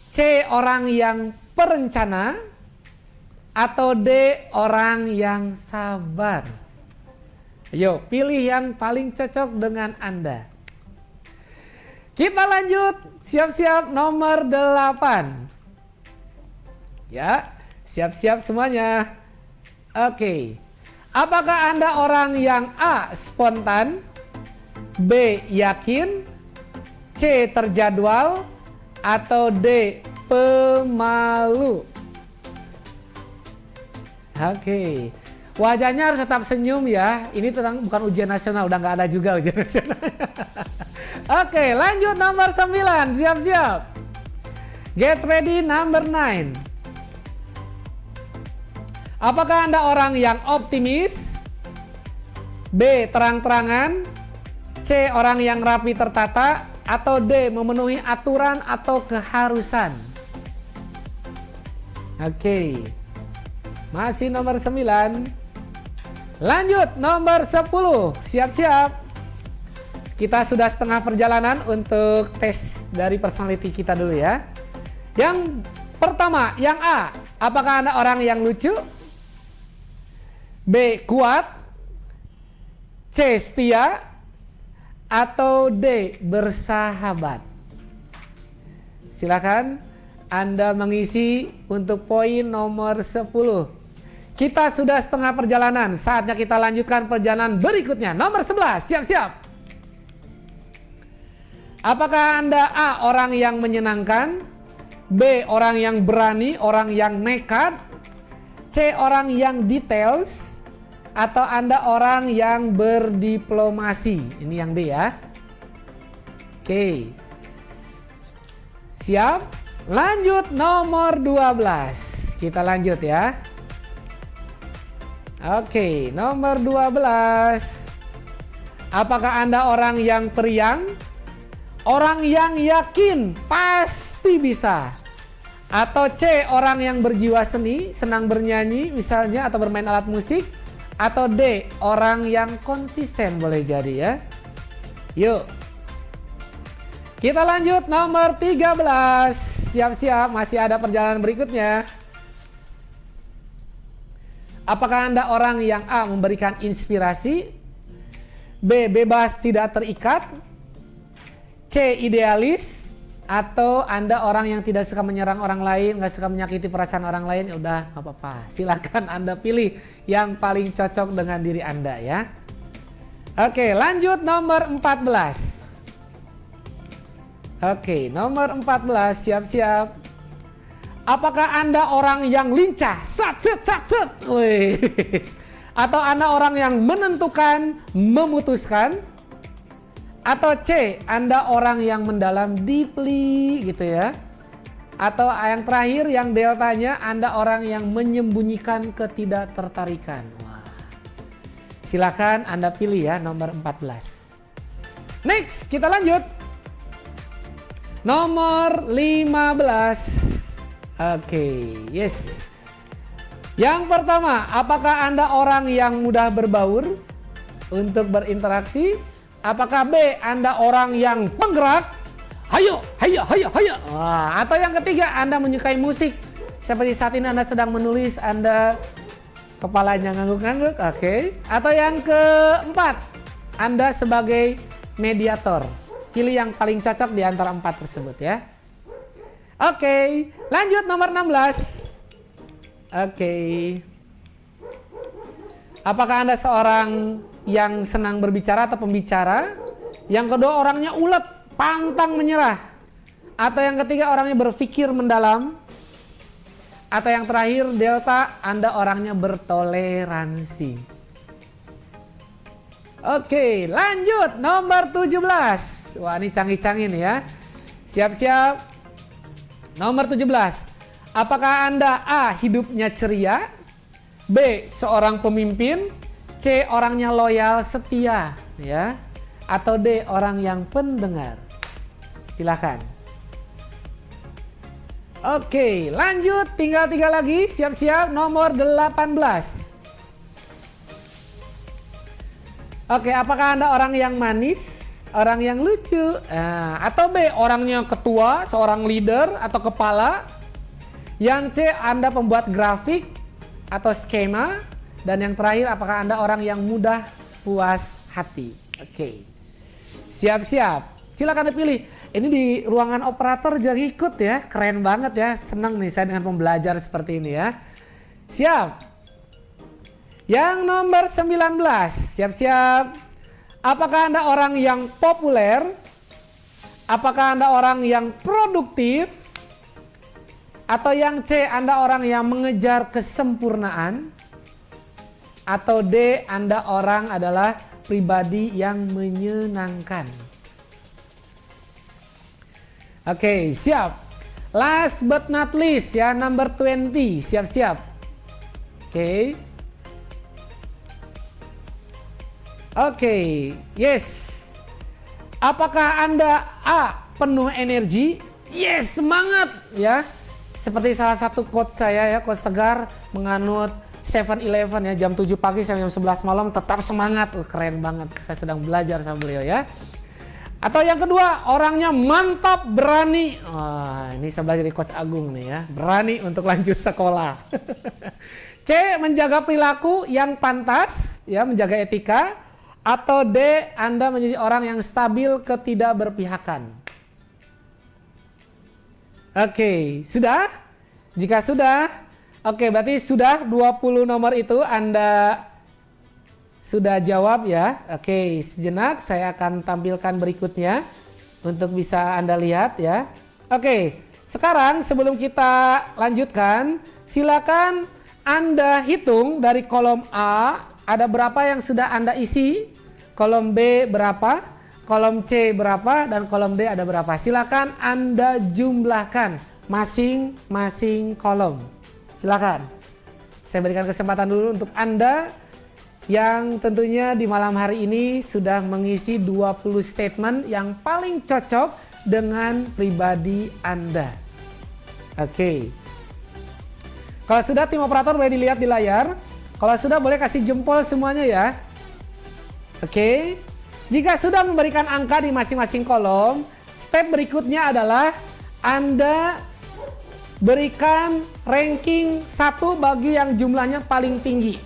C, orang yang perencana? Atau D, orang yang sabar? Ayo, pilih yang paling cocok dengan Anda. Kita lanjut. Siap-siap nomor 8. Ya, siap-siap semuanya. Oke. Apakah Anda orang yang A, spontan, B, yakin, C, terjadwal, atau D, pemalu? Oke. Wajahnya harus tetap senyum ya. Ini bukan ujian nasional, udah nggak ada juga ujian nasional. Oke, lanjut nomor 9. Siap-siap. Get ready number 9. Apakah Anda orang yang optimis? B, terang-terangan, C, orang yang rapi tertata, atau D, memenuhi aturan atau keharusan? Oke. Masih nomor 9. Lanjut nomor 10. Siap-siap. Kita sudah setengah perjalanan untuk tes dari personality kita dulu ya. Yang pertama, yang A. Apakah Anda orang yang lucu? B, kuat, C, setia, atau D, bersahabat? Silakan Anda mengisi untuk poin nomor 10. Kita sudah setengah perjalanan, saatnya kita lanjutkan perjalanan berikutnya. Nomor 11, siap-siap. Apakah Anda A, orang yang menyenangkan, B, orang yang berani, orang yang nekat, C, orang yang details, atau Anda orang yang berdiplomasi? Ini yang D ya. Oke. Siap? Lanjut nomor 12. Kita lanjut ya. Oke, nomor 12. Apakah Anda orang yang periang? Orang yang yakin pasti bisa? Atau C, orang yang berjiwa seni, senang bernyanyi misalnya atau bermain alat musik? Atau D, orang yang konsisten boleh jadi ya. Yuk. Kita lanjut nomor 13. Siap-siap, masih ada perjalanan berikutnya. Apakah Anda orang yang A, memberikan inspirasi, B, bebas tidak terikat, C, idealis, atau Anda orang yang tidak suka menyerang orang lain, nggak suka menyakiti perasaan orang lain? Ya udah, nggak apa-apa. Silakan Anda pilih yang paling cocok dengan diri Anda ya. Oke, lanjut nomor 14. Oke, nomor 14, siap-siap. Apakah Anda orang yang lincah, sat, wih. Atau Anda orang yang menentukan, memutuskan? Atau C, Anda orang yang mendalam, deeply gitu ya. Atau yang terakhir, yang deltanya, Anda orang yang menyembunyikan ketidaktertarikan. Wah. Silakan Anda pilih ya nomor 14. Next, kita lanjut. Nomor 15. Oke, yes. Yang pertama, apakah Anda orang yang mudah berbaur untuk berinteraksi? Apakah B, Anda orang yang penggerak? Hayo, hayo, hayo, hayo. Wah, atau yang ketiga, Anda menyukai musik. Seperti saat ini Anda sedang menulis, Anda kepalanya ngangguk-ngangguk. Oke. Atau yang keempat, Anda sebagai mediator. Pilih yang paling cocok di antara 4 tersebut ya. Oke, lanjut nomor 16. Oke. Apakah Anda seorang yang senang berbicara atau pembicara? Yang kedua, orangnya ulet, pantang menyerah. Atau yang ketiga, orangnya berpikir mendalam. Atau yang terakhir, delta, Anda orangnya bertoleransi. Oke, lanjut nomor 17. Wah, ini canggih-canggih nih ya. Siap-siap. Nomor 17. Apakah Anda A, hidupnya ceria, B, seorang pemimpin, C, orangnya loyal, setia ya. atau D, orang yang pendengar? Silahkan. Oke, lanjut. Tinggal 3 lagi. Siap-siap. Nomor 18. Oke, apakah Anda orang yang manis? Orang yang lucu? Atau B, orangnya ketua, seorang leader atau kepala? Yang C, Anda pembuat grafik atau skema? Dan yang terakhir, apakah Anda orang yang mudah puas hati? Oke. Siap-siap. Silakan dipilih. Ini di ruangan operator jadi ikut ya. Keren banget ya. Senang nih saya dengan pembelajar seperti ini ya. Siap. Yang nomor 19. Siap-siap. Apakah Anda orang yang populer? Apakah Anda orang yang produktif? Atau yang C, Anda orang yang mengejar kesempurnaan? Atau D, Anda orang adalah pribadi yang menyenangkan? Oke, siap. Last but not least ya, number 20. Siap-siap. Oke. Oke, yes. Apakah Anda A, penuh energi? Yes, semangat ya. Seperti salah satu quote saya ya, quote Tegar menganut 7-Eleven ya, jam 7 pagi sampai jam 11 malam tetap semangat. Keren banget. Saya sedang belajar sama beliau ya. Atau yang kedua, orangnya mantap, berani. Ini saya belajar di Coach Agung nih ya. Berani untuk lanjut sekolah. C, menjaga perilaku yang pantas, ya, menjaga etika. Atau D, Anda menjadi orang yang stabil ketidakberpihakan. Oke, sudah? Jika sudah, oke, berarti sudah 20 nomor itu Anda sudah jawab ya. Oke, sejenak saya akan tampilkan berikutnya untuk bisa Anda lihat ya. Oke, sekarang sebelum kita lanjutkan, silakan Anda hitung dari kolom A ada berapa yang sudah Anda isi, kolom B berapa, kolom C berapa, dan kolom D ada berapa. Silakan Anda jumlahkan masing-masing kolom. Silakan. Saya berikan kesempatan dulu untuk Anda yang tentunya di malam hari ini sudah mengisi 20 statement yang paling cocok dengan pribadi Anda. Oke. Kalau sudah, tim operator boleh dilihat di layar. Kalau sudah, boleh kasih jempol semuanya ya. Oke. Jika sudah memberikan angka di masing-masing kolom, step berikutnya adalah Anda berikan ranking 1 bagi yang jumlahnya paling tinggi.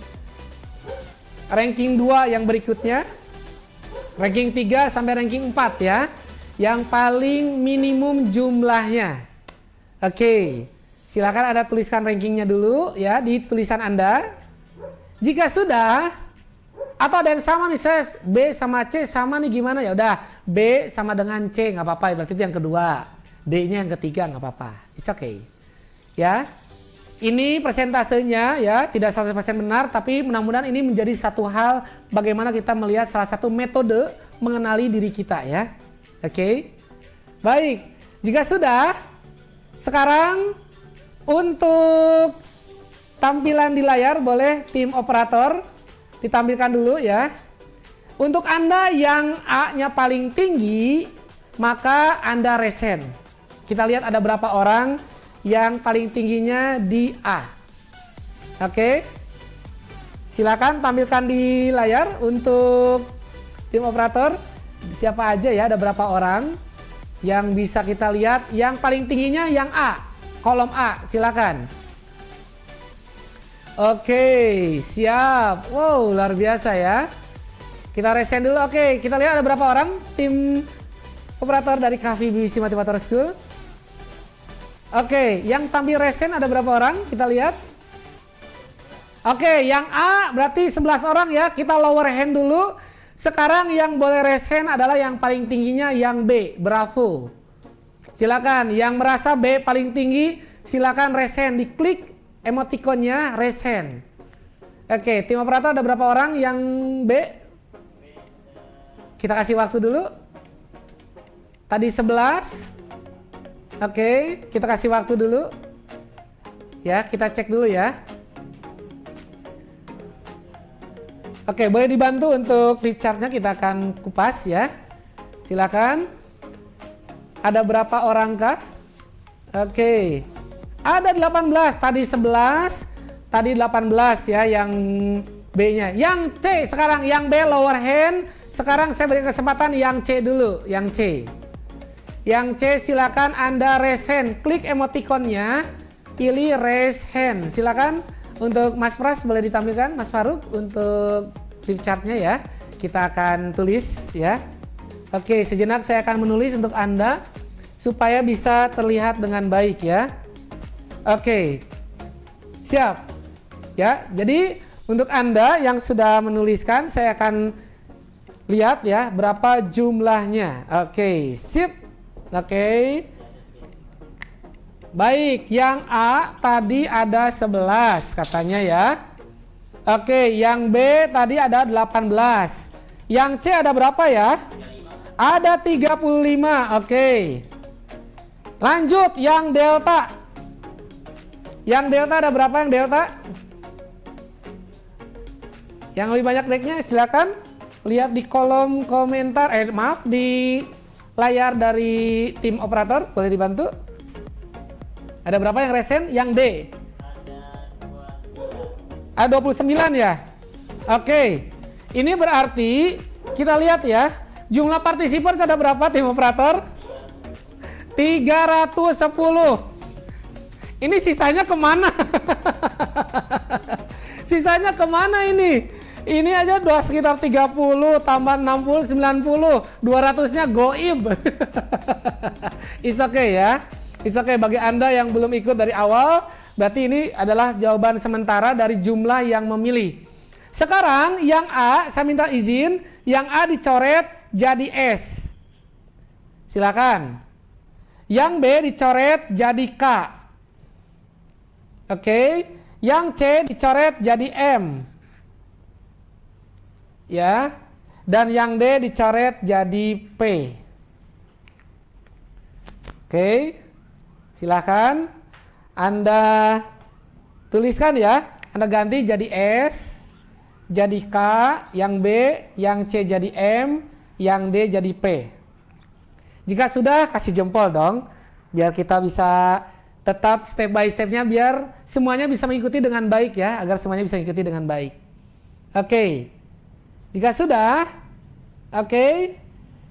Ranking 2 yang berikutnya, ranking 3 sampai ranking 4 ya, yang paling minimum jumlahnya. Oke, silakan Anda tuliskan rankingnya dulu ya di tulisan Anda. Jika sudah, atau ada yang sama nih, saya B sama C sama nih, gimana ya? Udah, B sama dengan C nggak apa-apa, berarti itu yang kedua. D-nya yang ketiga nggak apa-apa, it's okay ya. Ini persentasenya ya, tidak 100% benar, tapi mudah-mudahan ini menjadi satu hal bagaimana kita melihat salah satu metode mengenali diri kita ya. Oke. Baik, jika sudah, sekarang untuk tampilan di layar boleh tim operator ditampilkan dulu ya. Untuk Anda yang A-nya paling tinggi, maka Anda resen. Kita lihat ada berapa orang yang paling tingginya di A. Oke. Silakan tampilkan di layar untuk tim operator. Siapa aja ya, ada berapa orang yang bisa kita lihat. Yang paling tingginya yang A, kolom A, silakan. Oke, siap. Wow, luar biasa ya. Kita resen dulu. Oke, kita lihat ada berapa orang tim operator dari KVBC Motivator School. Oke, yang tampil resen ada berapa orang? Kita lihat. Oke, yang A berarti 11 orang ya. Kita lower hand dulu. Sekarang yang boleh resen adalah yang paling tingginya yang B. Bravo. Silakan, yang merasa B paling tinggi, silakan resen. Diklik emotikonnya resen. Oke, tim operator ada berapa orang yang B? Kita kasih waktu dulu. Tadi 11. Oke, kita kasih waktu dulu. Ya, kita cek dulu ya. Oke, boleh dibantu untuk flip chartnya, kita akan kupas ya. Silakan. Ada berapa orang kah? Oke. Ada 18, tadi 11, tadi 18 ya yang B-nya. Yang C sekarang, yang B lower hand. Sekarang saya beri kesempatan yang C dulu, yang C. Yang C silakan Anda raise hand, klik emoticonnya, pilih raise hand. Silakan. Untuk Mas Pras boleh ditampilkan, Mas Faruk, untuk flip chartnya ya. Kita akan tulis ya. Oke, sejenak saya akan menulis untuk Anda supaya bisa terlihat dengan baik ya. Oke, siap ya. Jadi untuk Anda yang sudah menuliskan, saya akan lihat ya berapa jumlahnya. Oke, sip. Oke. Baik, yang A tadi ada 11 katanya ya. Oke, yang B tadi ada 18. Yang C ada berapa ya? Ada 35. Oke. Lanjut, yang delta. Yang delta ada berapa yang delta? Yang lebih banyak decknya silakan lihat di kolom komentar. Maaf, di layar dari tim operator, boleh dibantu? Ada berapa yang resen? Yang D? Ada 29 ya? Oke. Ini berarti kita lihat ya, jumlah participants ada berapa tim operator? 310. Ini sisanya kemana? Sisanya kemana ini? Ini aja sekitar 30 tambah 60 90, 200-nya goib. It's okay ya. It's okay bagi Anda yang belum ikut dari awal, berarti ini adalah jawaban sementara dari jumlah yang memilih. Sekarang yang A, saya minta izin, yang A dicoret jadi S. Silakan. Yang B dicoret jadi K. Oke. Yang C dicoret jadi M. Ya. Dan yang D dicoret jadi P. Oke. Silahkan Anda tuliskan ya. Anda ganti jadi S, jadi K, yang B, yang C jadi M, yang D jadi P. Jika sudah, kasih jempol dong, biar kita bisa tetap step by stepnya, biar semuanya bisa mengikuti dengan baik ya, agar semuanya bisa mengikuti dengan baik. Oke. Jika sudah, oke,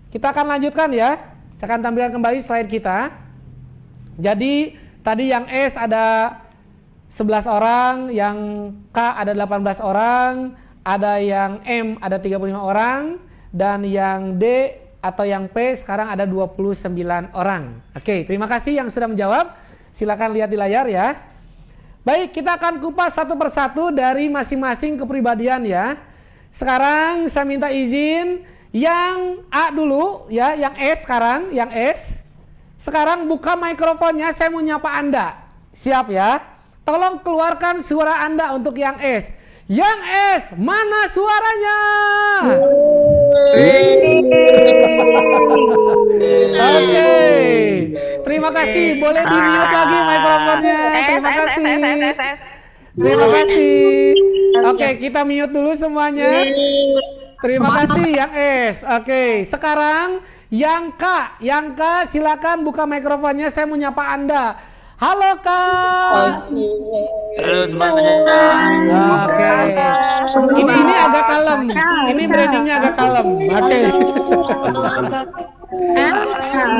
kita akan lanjutkan ya. Saya akan tampilkan kembali slide kita. Jadi tadi yang S ada 11 orang, yang K ada 18 orang, ada yang M ada 35 orang, dan yang D atau yang P sekarang ada 29 orang. Oke, terima kasih yang sudah menjawab. Silakan lihat di layar ya. Baik, kita akan kupas satu persatu dari masing-masing kepribadian ya. Sekarang saya minta izin yang A dulu ya, yang S sekarang, yang S. Sekarang buka mikrofonnya, saya mau nyapa Anda. Siap ya? Tolong keluarkan suara Anda untuk yang S. Yang S, mana suaranya? Oke. Terima kasih. Boleh di-mute lagi mikrofonnya. Terima kasih. Terima kasih. Oke, kita mute dulu semuanya. Terima kasih yang S. Oke, sekarang yang K silakan buka mikrofonnya, saya mau nyapa Anda. Halo Kak. Halo semuanya. Oke. Ini agak kalem. Ini brandingnya agak kalem. Oke.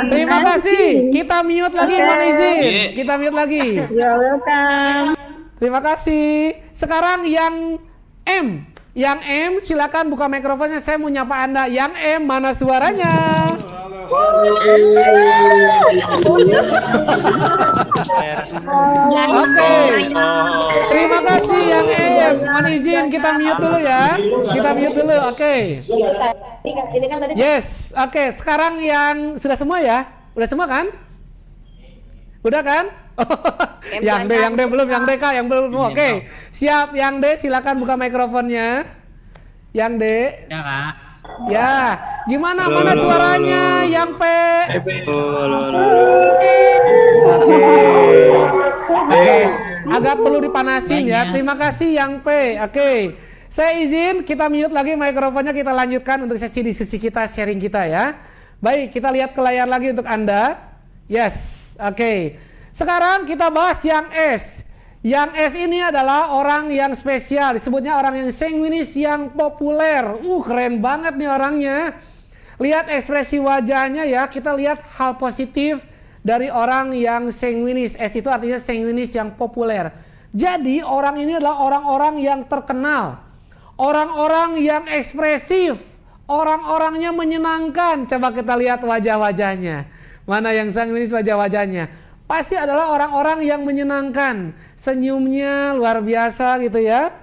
Terima kasih. Kita mute lagi, mohon izin. Kita mute lagi. Terima kasih. Sekarang yang M. Yang M silakan buka mikrofonnya, saya mau nyapa Anda. Yang M, mana suaranya? Oke. Terima kasih yang M. Mohon izin kita mute dulu ya. Kita mute dulu. Oke. Yes. Oke, sekarang yang sudah semua ya? Udah semua kan? Udah kan? Yang D belum, yang D Kak, yang belum. Oke. Siap, yang D silakan buka mikrofonnya. Yang D. Ya Kak. Ya, gimana mana suaranya yang P? Oke. Agak perlu dipanasin ya. Terima kasih yang P. Oke. Saya izin kita mute lagi mikrofonnya, kita lanjutkan untuk sesi diskusi kita, sharing kita ya. Baik, kita lihat ke layar lagi untuk Anda. Yes, oke. Sekarang kita bahas yang S. Yang S ini adalah orang yang spesial, disebutnya orang yang sanguinis yang populer. Keren banget nih orangnya. Lihat ekspresi wajahnya ya, kita lihat hal positif dari orang yang sanguinis. S itu artinya sanguinis yang populer. Jadi orang ini adalah orang-orang yang terkenal, orang-orang yang ekspresif, orang-orangnya menyenangkan. Coba kita lihat wajah-wajahnya. Mana yang sanguinis wajah-wajahnya? Pasti adalah orang-orang yang menyenangkan. Senyumnya luar biasa gitu ya.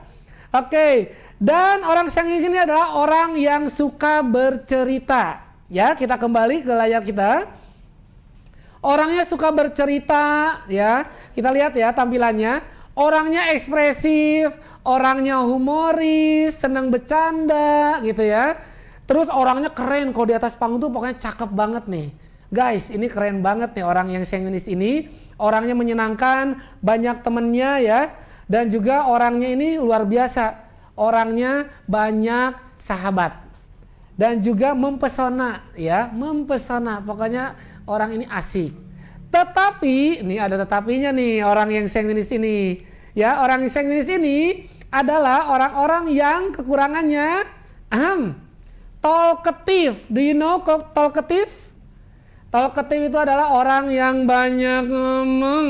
Oke. Dan orang sanguinis ini adalah orang yang suka bercerita. Ya, kita kembali ke layar kita. Orangnya suka bercerita ya. Kita lihat ya tampilannya. Orangnya ekspresif, orangnya humoris, senang bercanda gitu ya. Terus orangnya keren, kalau di atas panggung tuh pokoknya cakep banget nih. Guys, ini keren banget nih orang yang sanguinis ini. Orangnya menyenangkan, banyak temennya ya. Dan juga orangnya ini luar biasa. Orangnya banyak sahabat. Dan juga mempesona ya, mempesona. Pokoknya orang ini asik. Tetapi, ini ada tetapinya nih orang yang sanguinis ini. Ya, orang yang sanguinis ini adalah orang-orang yang kekurangannya talkative. Do you know talkative? Talkative itu adalah orang yang banyak ngomong.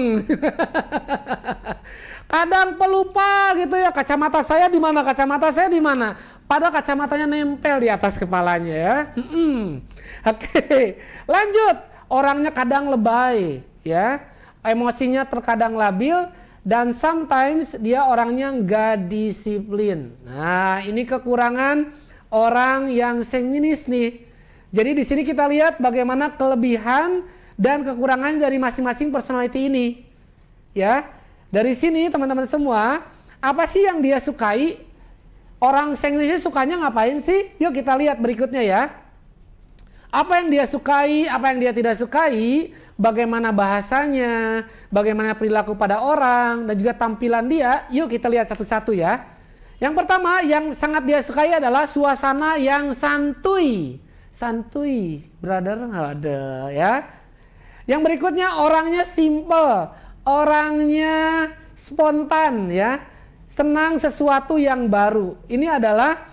Kadang pelupa gitu ya, kacamata saya di mana? Kacamata saya di mana? Padahal kacamatanya nempel di atas kepalanya ya. Oke. Lanjut. Orangnya kadang lebay ya. Emosinya terkadang labil dan sometimes dia orangnya nggak disiplin. Nah, ini kekurangan orang yang sanguinis nih. Jadi di sini kita lihat bagaimana kelebihan dan kekurangan dari masing-masing personality ini. Ya. Dari sini teman-teman semua, apa sih yang dia sukai? Orang sanguinis sukanya ngapain sih? Yuk kita lihat berikutnya ya. Apa yang dia sukai, apa yang dia tidak sukai, bagaimana bahasanya, bagaimana perilaku pada orang, dan juga tampilan dia. Yuk kita lihat satu-satu ya. Yang pertama yang sangat dia sukai adalah suasana yang santuy. Santuy, brother, ada ya. Yang berikutnya orangnya simple, orangnya spontan ya. Senang sesuatu yang baru. Ini adalah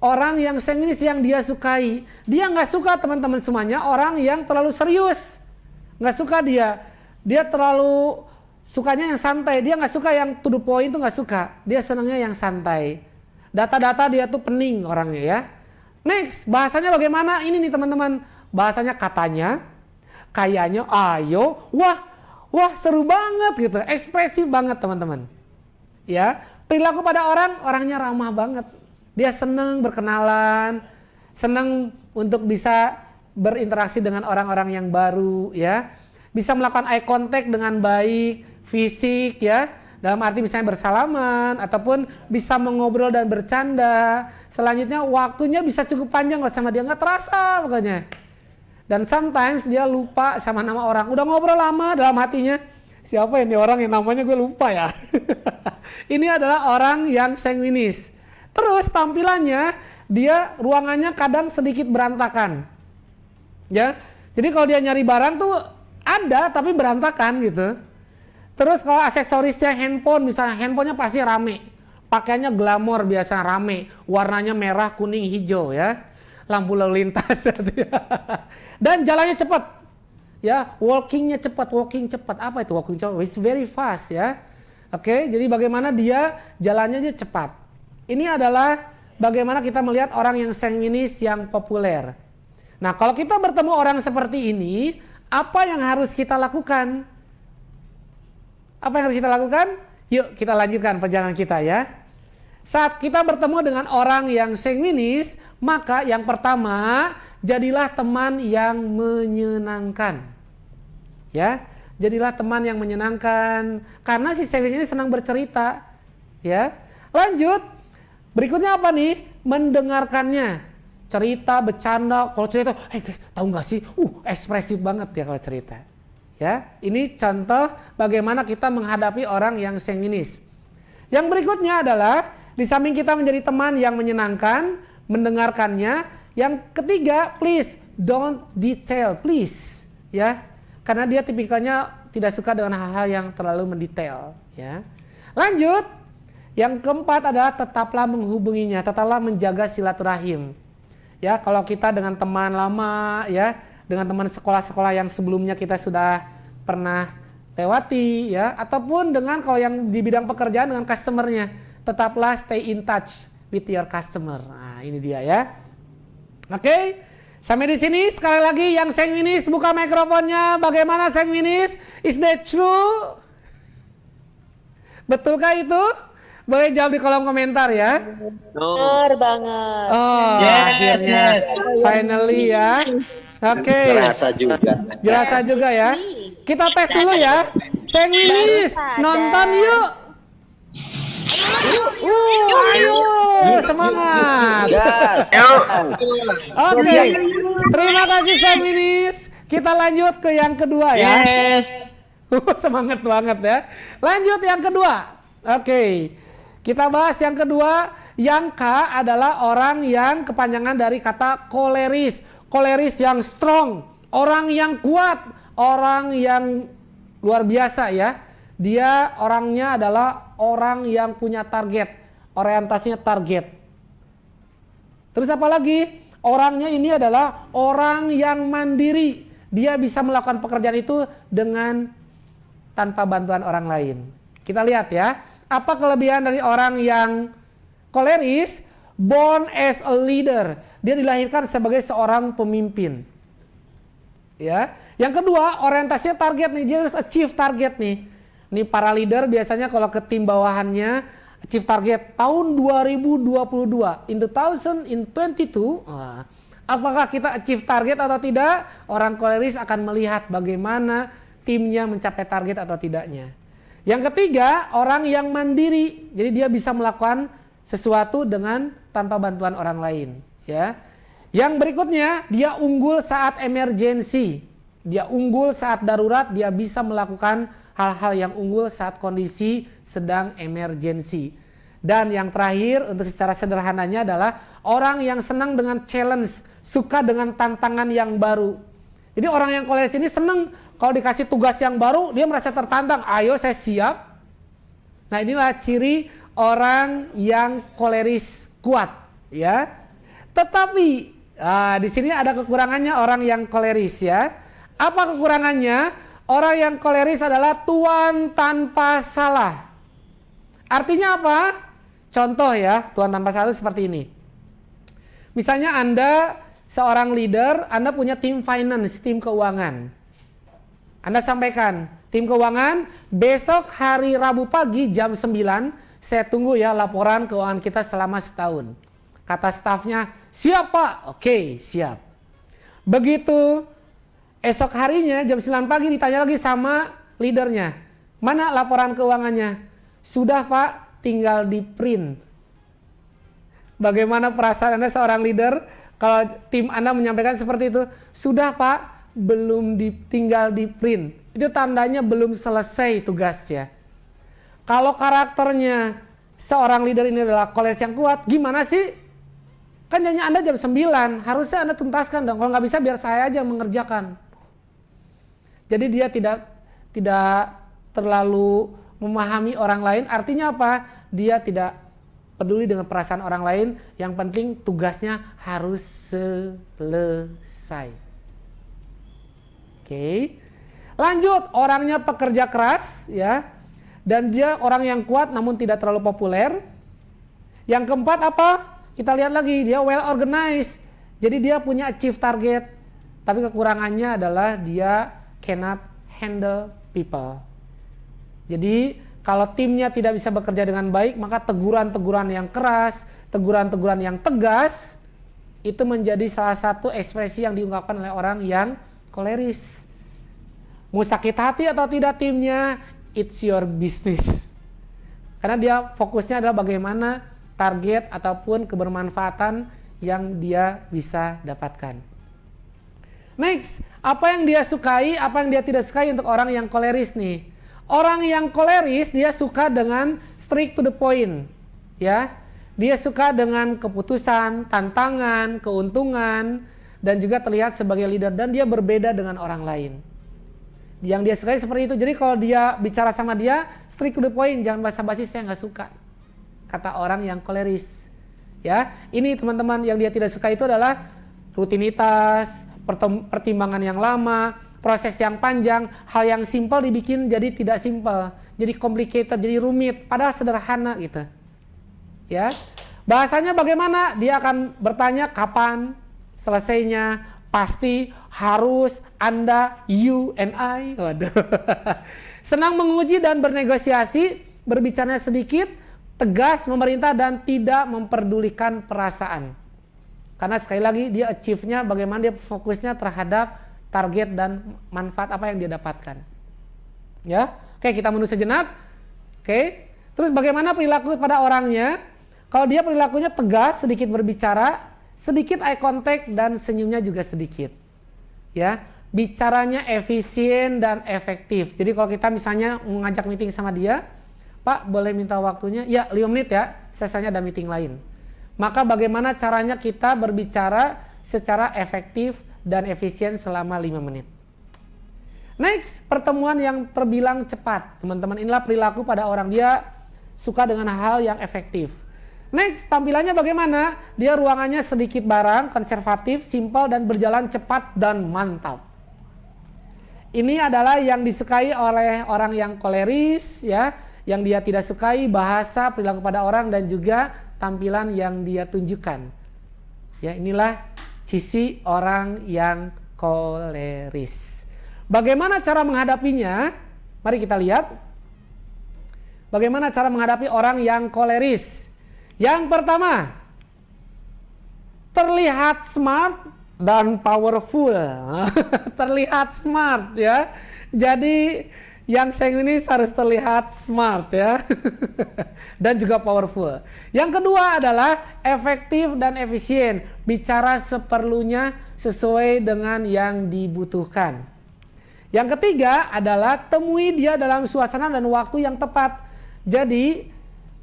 orang yang sanguinis yang dia sukai. Dia nggak suka teman-teman semuanya orang yang terlalu serius. Nggak suka dia. Dia terlalu sukanya yang santai. Dia nggak suka yang to the point itu nggak suka. Dia senangnya yang santai. Data-data dia tuh pening orangnya ya. Next, bahasanya bagaimana? Ini nih teman-teman. Bahasanya katanya, kayaknya, ayo, wah seru banget gitu. Ekspresif banget teman-teman. Ya, perilaku pada orang, orangnya ramah banget. Dia senang berkenalan, senang untuk bisa berinteraksi dengan orang-orang yang baru ya. Bisa melakukan eye contact dengan baik, fisik ya. Dalam arti misalnya bersalaman ataupun bisa mengobrol dan bercanda. Selanjutnya waktunya bisa cukup panjang loh sama dia, nggak terasa pokoknya. Dan sometimes dia lupa sama nama orang. Udah ngobrol lama dalam hatinya. Siapa ini orang yang namanya gue lupa ya. Ini adalah orang yang sanguinis. Terus tampilannya dia ruangannya kadang sedikit berantakan. Ya. Jadi kalau dia nyari barang tuh ada tapi berantakan gitu. Terus kalau aksesorisnya handphone, misalnya handphonenya pasti rame. Pakaiannya glamor biasa rame, warnanya merah, kuning, hijau ya. Lampu lalu lintas. Dan jalannya cepat. Ya, walking cepat. Apa itu walking cepat? It's very fast ya. Oke, jadi bagaimana dia jalannya dia cepat. Ini adalah bagaimana kita melihat orang yang sanguinis yang populer. Nah, kalau kita bertemu orang seperti ini, apa yang harus kita lakukan? Apa yang harus kita lakukan? Yuk kita lanjutkan perjalanan kita ya. Saat kita bertemu dengan orang yang sanguinis, maka yang pertama, jadilah teman yang menyenangkan. Ya, jadilah teman yang menyenangkan. Karena si sanguinis ini senang bercerita. Ya, lanjut. Berikutnya apa nih? Mendengarkannya. Cerita, bercanda. Kalau cerita, guys, tahu nggak sih? Ekspresif banget ya kalau cerita. Ya, ini contoh bagaimana kita menghadapi orang yang sanguinis. Yang berikutnya adalah Di samping kita menjadi teman yang menyenangkan, mendengarkannya. Yang ketiga, please don't detail, please, ya. Karena dia tipikalnya tidak suka dengan hal-hal yang terlalu mendetail, ya. Lanjut, yang keempat adalah tetaplah menghubunginya, tetaplah menjaga silaturahim. Ya, kalau kita dengan teman lama, ya, dengan teman sekolah-sekolah yang sebelumnya kita sudah pernah lewati, ya, ataupun dengan kalau yang di bidang pekerjaan dengan customernya, tetaplah stay in touch with your customer. Nah, ini dia ya. Oke, sampai di sini sekali lagi yang Sengwinis buka mikrofonnya. Bagaimana Sengwinis? Is that true? Betulkah itu? Boleh jawab di kolom komentar ya. Benar banget. Oh, akhirnya finally ya. Oke. Terasa juga. Jerasa juga ya. Kita tes dulu ya. Sengwinis, nonton yuk. Ayo, semangat. Oke, terima kasih Sengwinis. Kita lanjut ke yang kedua ya. Yes. Semangat banget ya. Lanjut yang kedua. Oke, kita bahas yang kedua. Yang K adalah orang yang kepanjangan dari kata koleris. Koleris yang strong, orang yang kuat, orang yang luar biasa ya. Dia orangnya adalah orang yang punya target, orientasinya target. Terus apa lagi? Orangnya ini adalah orang yang mandiri. Dia bisa melakukan pekerjaan itu dengan tanpa bantuan orang lain. Kita lihat ya. Apa kelebihan dari orang yang koleris? Born as a leader. Dia dilahirkan sebagai seorang pemimpin. Ya. Yang kedua, orientasinya target nih. Dia harus achieve target nih. Ini para leader biasanya kalau ke tim bawahannya achieve target tahun 2022. In 2022, apakah kita achieve target atau tidak? Orang koleris akan melihat bagaimana timnya mencapai target atau tidaknya. Yang ketiga, orang yang mandiri. Jadi dia bisa melakukan sesuatu dengan tanpa bantuan orang lain, ya. Yang berikutnya, dia unggul saat emergensi. Dia unggul saat darurat, dia bisa melakukan hal-hal yang unggul saat kondisi sedang emergensi. Dan yang terakhir, untuk secara sederhananya adalah orang yang senang dengan challenge, suka dengan tantangan yang baru. Jadi orang yang koleris ini senang kalau dikasih tugas yang baru, dia merasa tertantang. Ayo saya siap. Nah inilah ciri orang yang koleris kuat, ya. Tetapi di sini ada kekurangannya orang yang koleris ya. Apa kekurangannya? Orang yang koleris adalah tuan tanpa salah. Artinya apa? Contoh ya, tuan tanpa salah seperti ini. Misalnya Anda seorang leader, Anda punya tim finance, tim keuangan. Anda sampaikan, tim keuangan besok hari Rabu pagi jam 9, saya tunggu ya laporan keuangan kita selama setahun. Kata stafnya, siap Pak. Oke, siap. Begitu esok harinya jam 9 pagi ditanya lagi sama leadernya. Mana laporan keuangannya? Sudah Pak, tinggal di print. Bagaimana perasaan Anda seorang leader kalau tim Anda menyampaikan seperti itu? Sudah Pak, belum tinggal di print. Itu tandanya belum selesai tugasnya. Kalau karakternya seorang leader ini adalah koleris yang kuat, gimana sih? Kan janji Anda jam 9, harusnya Anda tuntaskan dong. Kalau nggak bisa biar saya aja mengerjakan. Jadi dia tidak terlalu memahami orang lain. Artinya apa? Dia tidak peduli dengan perasaan orang lain. Yang penting tugasnya harus selesai. Oke. Lanjut, orangnya pekerja keras ya. Dan dia orang yang kuat namun tidak terlalu populer. Yang keempat apa? Kita lihat lagi, dia well organized. Jadi dia punya achieve target. Tapi kekurangannya adalah dia cannot handle people. Jadi kalau timnya tidak bisa bekerja dengan baik, maka teguran-teguran yang keras, teguran-teguran yang tegas itu menjadi salah satu ekspresi yang diungkapkan oleh orang yang koleris. Mau sakit hati atau tidak timnya, it's your business. Karena dia fokusnya adalah bagaimana target ataupun kebermanfaatan yang dia bisa dapatkan. Next, apa yang dia sukai, apa yang dia tidak sukai untuk orang yang koleris nih. Orang yang koleris dia suka dengan strict to the point, ya. Dia suka dengan keputusan, tantangan, keuntungan, dan juga terlihat sebagai leader, dan dia berbeda dengan orang lain. Yang dia sukai seperti itu. Jadi kalau dia bicara sama dia, straight to the point, jangan basa-basi, saya nggak suka. Kata orang yang koleris. Ya, ini teman-teman yang dia tidak suka itu adalah rutinitas, pertimbangan yang lama, proses yang panjang, hal yang simpel dibikin jadi tidak simpel, jadi complicated, jadi rumit, padahal sederhana gitu. Ya, bahasanya bagaimana? Dia akan bertanya kapan selesainya, pasti, harus, Anda, you, and I. Waduh. Senang menguji dan bernegosiasi, berbicara sedikit, tegas, memerintah, dan tidak memperdulikan perasaan. Karena sekali lagi dia achieve-nya bagaimana dia fokusnya terhadap target dan manfaat apa yang dia dapatkan. Ya, oke, kita menunggu sejenak. Oke, terus bagaimana perilaku pada orangnya? Kalau dia perilakunya tegas, sedikit berbicara, sedikit eye contact, dan senyumnya juga sedikit. Ya, bicaranya efisien dan efektif. Jadi kalau kita misalnya mengajak meeting sama dia, Pak, boleh minta waktunya? Ya, 5 menit ya, selesainya ada meeting lain. Maka bagaimana caranya kita berbicara secara efektif dan efisien selama 5 menit. Next, pertemuan yang terbilang cepat. Teman-teman, inilah perilaku pada orang. Dia suka dengan hal yang efektif. Next, tampilannya bagaimana? Dia ruangannya sedikit barang, konservatif, simpel, dan berjalan cepat dan mantap. Ini adalah yang disukai oleh orang yang koleris, ya, yang dia tidak sukai bahasa, perilaku pada orang, dan juga tampilan yang dia tunjukkan. Ya, inilah sisi orang yang koleris. Bagaimana cara menghadapinya? Mari kita lihat. Bagaimana cara menghadapi orang yang koleris? Yang pertama, terlihat smart dan powerful. Terlihat smart ya. Jadi yang sanguinis harus terlihat smart ya. Dan juga powerful. Yang kedua adalah efektif dan efisien. Bicara seperlunya sesuai dengan yang dibutuhkan. Yang ketiga adalah temui dia dalam suasana dan waktu yang tepat. Jadi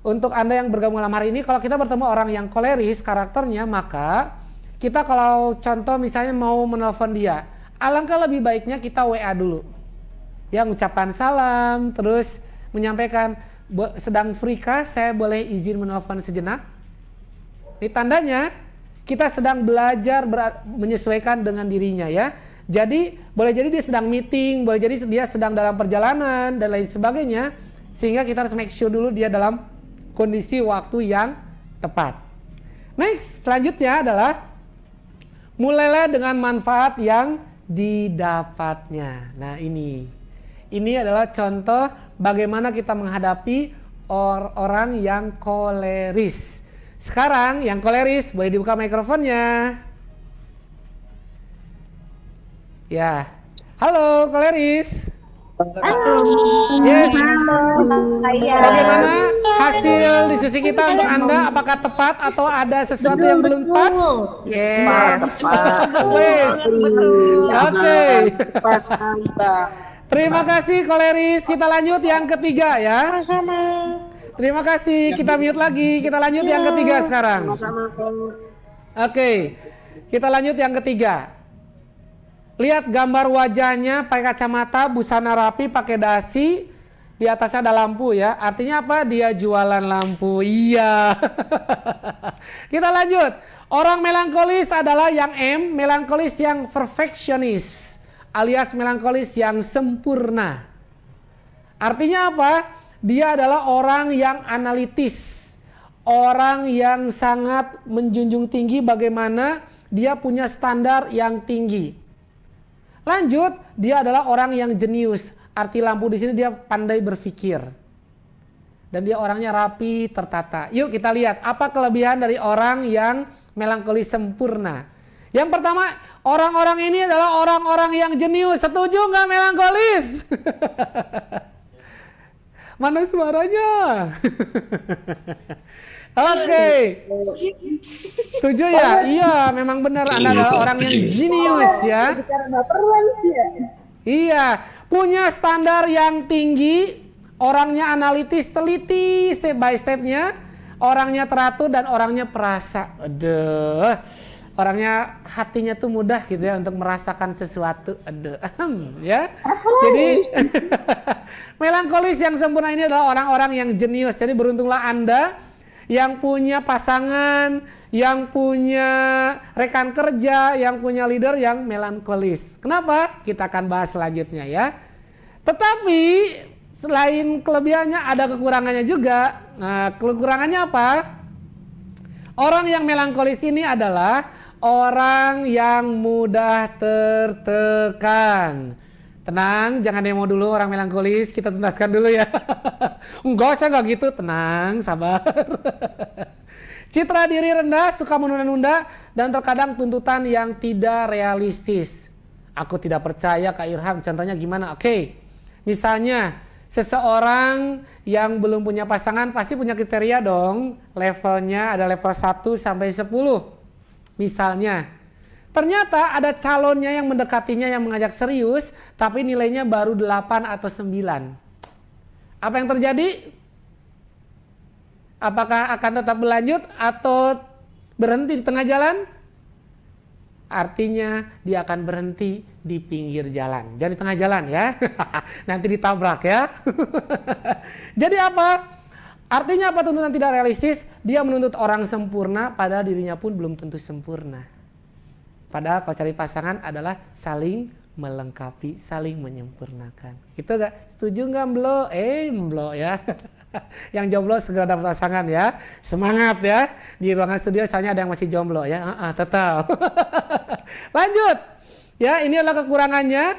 untuk Anda yang bergabung malam hari ini, kalau kita bertemu orang yang koleris karakternya, maka kita kalau contoh misalnya mau menelpon dia, alangkah lebih baiknya kita WA dulu. Ya, ucapan salam, terus menyampaikan, sedang free kah? Saya boleh izin menelpon sejenak? Ini tandanya kita sedang belajar menyesuaikan dengan dirinya ya. Jadi boleh jadi dia sedang meeting, boleh jadi dia sedang dalam perjalanan dan lain sebagainya, sehingga kita harus make sure dulu dia dalam kondisi waktu yang tepat. Next, selanjutnya adalah mulailah dengan manfaat yang didapatnya. Nah, ini adalah contoh bagaimana kita menghadapi orang yang koleris. Sekarang yang koleris boleh dibuka mikrofonnya. Ya, halo koleris. Yes. Bagaimana hasil diskusi kita untuk Anda? Apakah tepat atau ada sesuatu yang belum pas? Yes. Oke. Terima kasih koleris. Kita lanjut yang ketiga ya. Terima kasih. Kita mute lagi. Kita lanjut yang ketiga sekarang. Oke. Kita lanjut yang ketiga. Lihat gambar wajahnya, pakai kacamata, busana rapi, pakai dasi, di atasnya ada lampu ya. Artinya apa? Dia jualan lampu. Iya. Kita lanjut. Orang melankolis adalah yang M, melankolis yang perfectionist, alias melankolis yang sempurna. Artinya apa? Dia adalah orang yang analitis, orang yang sangat menjunjung tinggi bagaimana dia punya standar yang tinggi. Lanjut, dia adalah orang yang jenius. Arti lampu di sini dia pandai berpikir. Dan dia orangnya rapi, tertata. Yuk kita lihat apa kelebihan dari orang yang melankolis sempurna. Yang pertama, orang-orang ini adalah orang-orang yang jenius. Setuju nggak melankolis? Mana suaranya? Oke. Setuju ya? Iya, memang benar Anda adalah orang yang jenius ya. Iya, punya standar yang tinggi, orangnya analitis, teliti step by stepnya, orangnya teratur dan orangnya perasa. Aduh, orangnya hatinya tuh mudah gitu ya untuk merasakan sesuatu. Aduh, ya. Jadi melankolis yang sempurna ini adalah orang-orang yang jenius. Jadi beruntunglah Anda yang punya pasangan, yang punya rekan kerja, yang punya leader yang melankolis. Kenapa? Kita akan bahas selanjutnya ya. Tetapi selain kelebihannya ada kekurangannya juga. Nah, kekurangannya apa? Orang yang melankolis ini adalah orang yang mudah tertekan. Tenang, jangan demo dulu orang melankolis, kita tuntaskan dulu ya. Enggak, saya enggak gitu, tenang, sabar. Citra diri rendah, suka menunda-nunda, dan terkadang tuntutan yang tidak realistis. Aku tidak percaya Kak Irham, contohnya gimana? Oke, misalnya seseorang yang belum punya pasangan pasti punya kriteria dong. Levelnya ada level 1 sampai 10. Misalnya, ternyata ada calonnya yang mendekatinya yang mengajak serius, tapi nilainya baru 8 atau 9. Apa yang terjadi? Apakah akan tetap berlanjut atau berhenti di tengah jalan? Artinya dia akan berhenti di pinggir jalan. Jangan di tengah jalan ya. Nanti ditabrak ya. Jadi apa? Artinya apa tuntutan tidak realistis? Dia menuntut orang sempurna padahal dirinya pun belum tentu sempurna. Padahal kalau cari pasangan adalah saling melengkapi, saling menyempurnakan. Itu gak? Setuju gak Mblo? Mblo ya. Yang jomblo segera dapat pasangan ya. Semangat ya. Di ruangan studio soalnya ada yang masih jomblo ya. Tetap. Lanjut. Ya, ini adalah kekurangannya.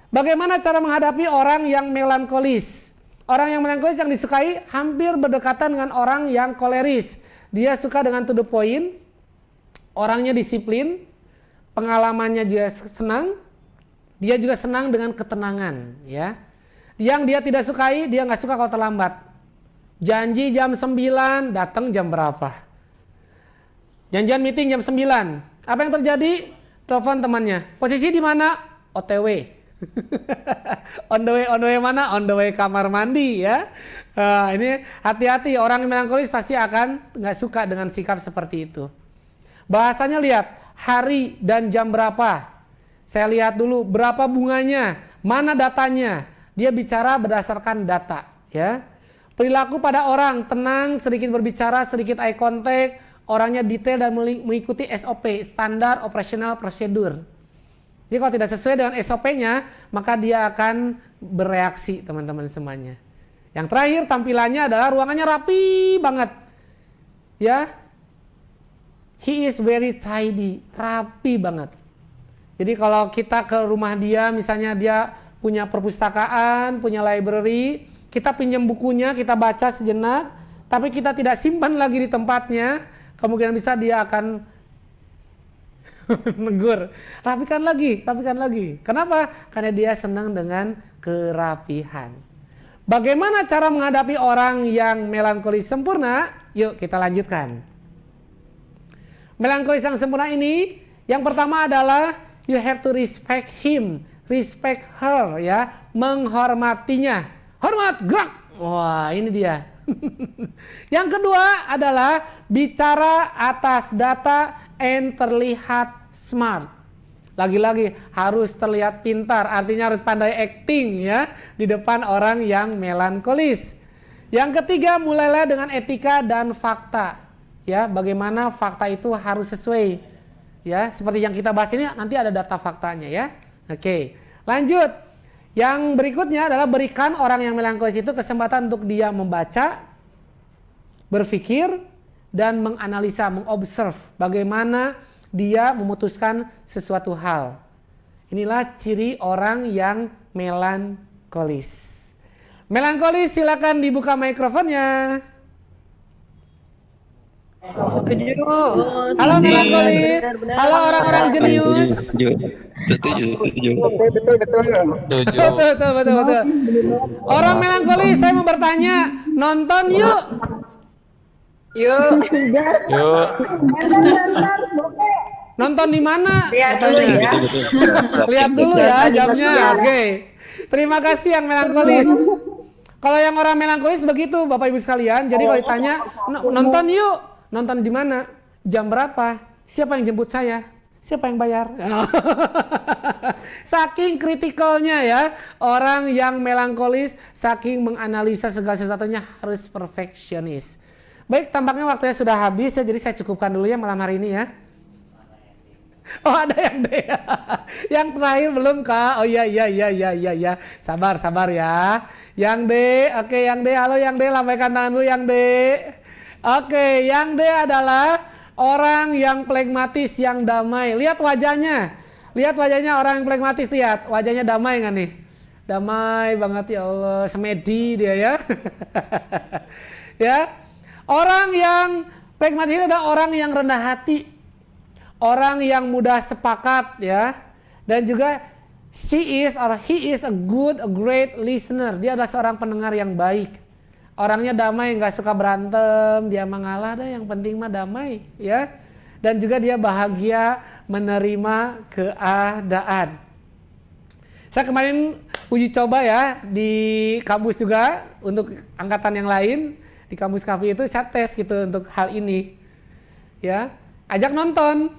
Bagaimana cara menghadapi orang yang melankolis? Orang yang melankolis yang disukai hampir berdekatan dengan orang yang koleris. Dia suka dengan to the point. Orangnya disiplin. Pengalamannya juga senang. Dia juga senang dengan ketenangan ya. Yang dia tidak sukai, dia nggak suka kalau terlambat. Janji jam 9, datang jam berapa? Janjian meeting jam 9. Apa yang terjadi? Telepon temannya. Posisi di mana? OTW. On the way mana? On the way kamar mandi ya. Ini hati-hati, orang melankolis pasti akan nggak suka dengan sikap seperti itu. Bahasanya lihat hari dan jam berapa. Saya lihat dulu berapa bunganya, mana datanya. Dia bicara berdasarkan data ya. Perilaku pada orang tenang, sedikit berbicara, sedikit eye contact, orangnya detail dan mengikuti SOP, standar operational procedure. Jadi kalau tidak sesuai dengan SOP-nya, maka dia akan bereaksi teman-teman semuanya. Yang terakhir tampilannya adalah ruangannya rapi banget. Ya. He is very tidy, rapi banget. Jadi kalau kita ke rumah dia, misalnya dia punya perpustakaan, punya library, kita pinjam bukunya, kita baca sejenak, tapi kita tidak simpan lagi di tempatnya, kemungkinan bisa dia akan negur. Rapikan lagi. Kenapa? Karena dia senang dengan kerapihan. Bagaimana cara menghadapi orang yang melankolis sempurna? Yuk kita lanjutkan. Melankolis yang sempurna ini, yang pertama adalah you have to respect him, respect her ya, menghormatinya. Hormat, gerak. Wah, ini dia. Yang kedua adalah bicara atas data and terlihat smart. Lagi-lagi harus terlihat pintar, artinya harus pandai acting ya di depan orang yang melankolis. Yang ketiga, mulailah dengan etika dan fakta. Ya, bagaimana fakta itu harus sesuai. Ya, seperti yang kita bahas ini nanti ada data faktanya ya. Oke, lanjut. Yang berikutnya adalah berikan orang yang melankolis itu kesempatan untuk dia membaca, berpikir, dan menganalisa, mengobserv bagaimana dia memutuskan sesuatu hal. Inilah ciri orang yang melankolis. Melankolis, silakan dibuka mikrofonnya. Halo melankolis, halo orang-orang jenius. Betul. Orang melankolis, saya mau bertanya, nonton yuk. Nonton di mana? Lihat dulu ya. Lihat dulu ya jamnya. Oke. Terima kasih yang melankolis. Kalau yang orang melankolis begitu, Bapak Ibu sekalian. Jadi kalau ditanya, nonton yuk. Nonton di mana? Jam berapa? Siapa yang jemput saya? Siapa yang bayar? Saking kritikalnya ya, orang yang melankolis, saking menganalisa segala sesuatunya harus perfeksionis. Baik, tampaknya waktunya sudah habis ya, jadi saya cukupkan dulu ya malam hari ini ya. Oh ada yang D. Yang terakhir belum Kak? Oh iya. Sabar ya. Yang D, oke yang D, halo yang D, lambaikan tangan dulu yang D. Oke, yang D adalah orang yang flegmatis, yang damai. Lihat wajahnya orang yang flegmatis, lihat wajahnya damai nggak nih? Damai banget ya Allah, semedi dia ya. Ya, orang yang flegmatis ini adalah orang yang rendah hati, orang yang mudah sepakat ya, dan juga he is a great listener. Dia adalah seorang pendengar yang baik. Orangnya damai, nggak suka berantem, dia mengalah dah, yang penting mah damai ya. Dan juga dia bahagia menerima keadaan. Saya kemarin uji coba ya di kampus juga untuk angkatan yang lain, di kampus Kafi itu saya tes gitu untuk hal ini. Ya, ajak nonton.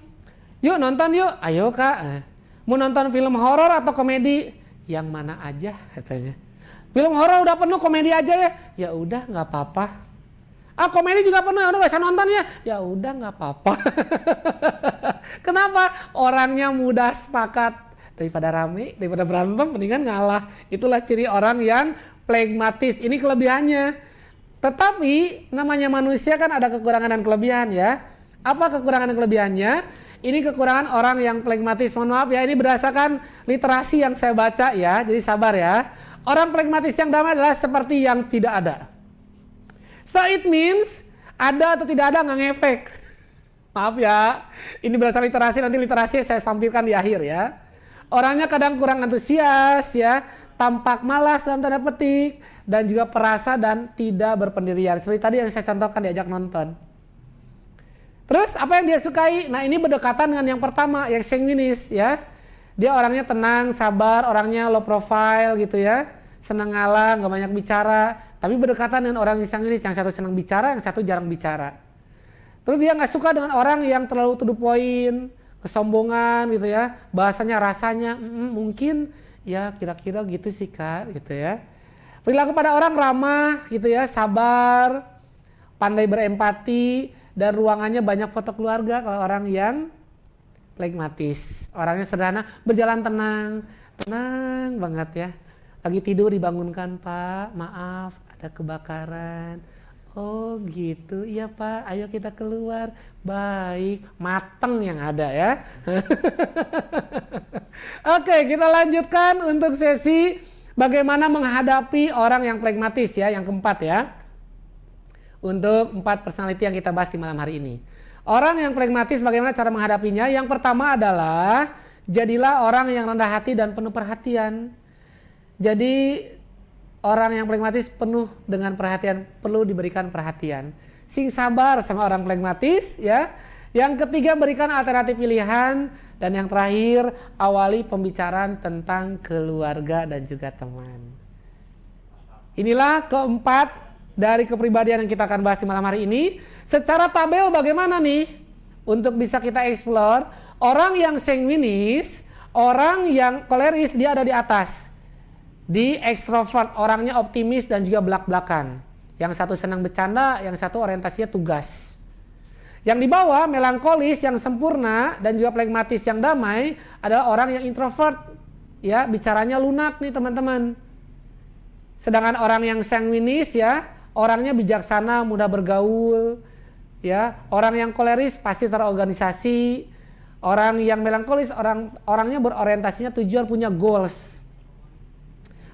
Yuk nonton yuk. Ayo Kak. Mau nonton film horor atau komedi? Yang mana aja katanya. Film horor udah penuh, komedi aja ya. Ya udah nggak apa-apa. Ah komedi juga penuh, udah gak usah nonton ya. Ya udah nggak apa-apa. Kenapa? Orangnya mudah sepakat, daripada rame, daripada berantem, mendingan ngalah. Itulah ciri orang yang flegmatis. Ini kelebihannya. Tetapi namanya manusia kan ada kekurangan dan kelebihan ya. Apa kekurangan dan kelebihannya? Ini kekurangan orang yang flegmatis. Mohon maaf ya, ini berdasarkan literasi yang saya baca ya. Jadi sabar ya. Orang flegmatis yang damai adalah seperti yang tidak ada. So it means ada atau tidak ada nggak ngefek. Maaf ya, ini berdasarkan literasi, nanti literasi saya tampilkan di akhir ya. Orangnya kadang kurang antusias ya, tampak malas dalam tanda petik, dan juga perasa dan tidak berpendirian. Seperti tadi yang saya contohkan diajak nonton. Terus apa yang dia sukai? Nah ini berdekatan dengan yang pertama, yang sanguinis ya. Dia orangnya tenang, sabar, orangnya low profile gitu ya. Senang ngalah, nggak banyak bicara. Tapi berdekatan dengan orang yang sanguinis, yang satu senang bicara, yang satu jarang bicara. Terus dia nggak suka dengan orang yang terlalu to the point, kesombongan gitu ya. Bahasanya, rasanya, mungkin ya kira-kira gitu sih Kak gitu ya. Perilaku pada orang ramah gitu ya, sabar, pandai berempati, dan ruangannya banyak foto keluarga kalau orang yang flegmatis. Orangnya sederhana, berjalan tenang banget ya. Lagi tidur dibangunkan, Pak, maaf ada kebakaran. Oh gitu, iya Pak, ayo kita keluar. Baik, mateng yang ada ya. Oke, kita lanjutkan untuk sesi bagaimana menghadapi orang yang flegmatis ya, yang keempat ya. Untuk 4 personality yang kita bahas di malam hari ini. Orang yang flegmatis bagaimana cara menghadapinya? Yang pertama adalah jadilah orang yang rendah hati dan penuh perhatian. Jadi orang yang flegmatis penuh dengan perhatian, perlu diberikan perhatian. Sing sabar sama orang flegmatis ya. Yang ketiga berikan alternatif pilihan, dan yang terakhir awali pembicaraan tentang keluarga dan juga teman. Inilah keempat dari kepribadian yang kita akan bahas di malam hari ini. Secara tabel bagaimana nih untuk bisa kita explore? Orang yang sanguinis, orang yang koleris dia ada di atas. Di ekstrovert, orangnya optimis dan juga belak-belakan. Yang satu senang bercanda, yang satu orientasinya tugas. Yang di bawah melankolis yang sempurna dan juga flegmatis yang damai adalah orang yang introvert. Ya, bicaranya lunak nih teman-teman. Sedangkan orang yang sanguinis ya, orangnya bijaksana, mudah bergaul, ya. Orang yang koleris pasti terorganisasi. Orang yang melankolis, orangnya berorientasinya tujuan, punya goals.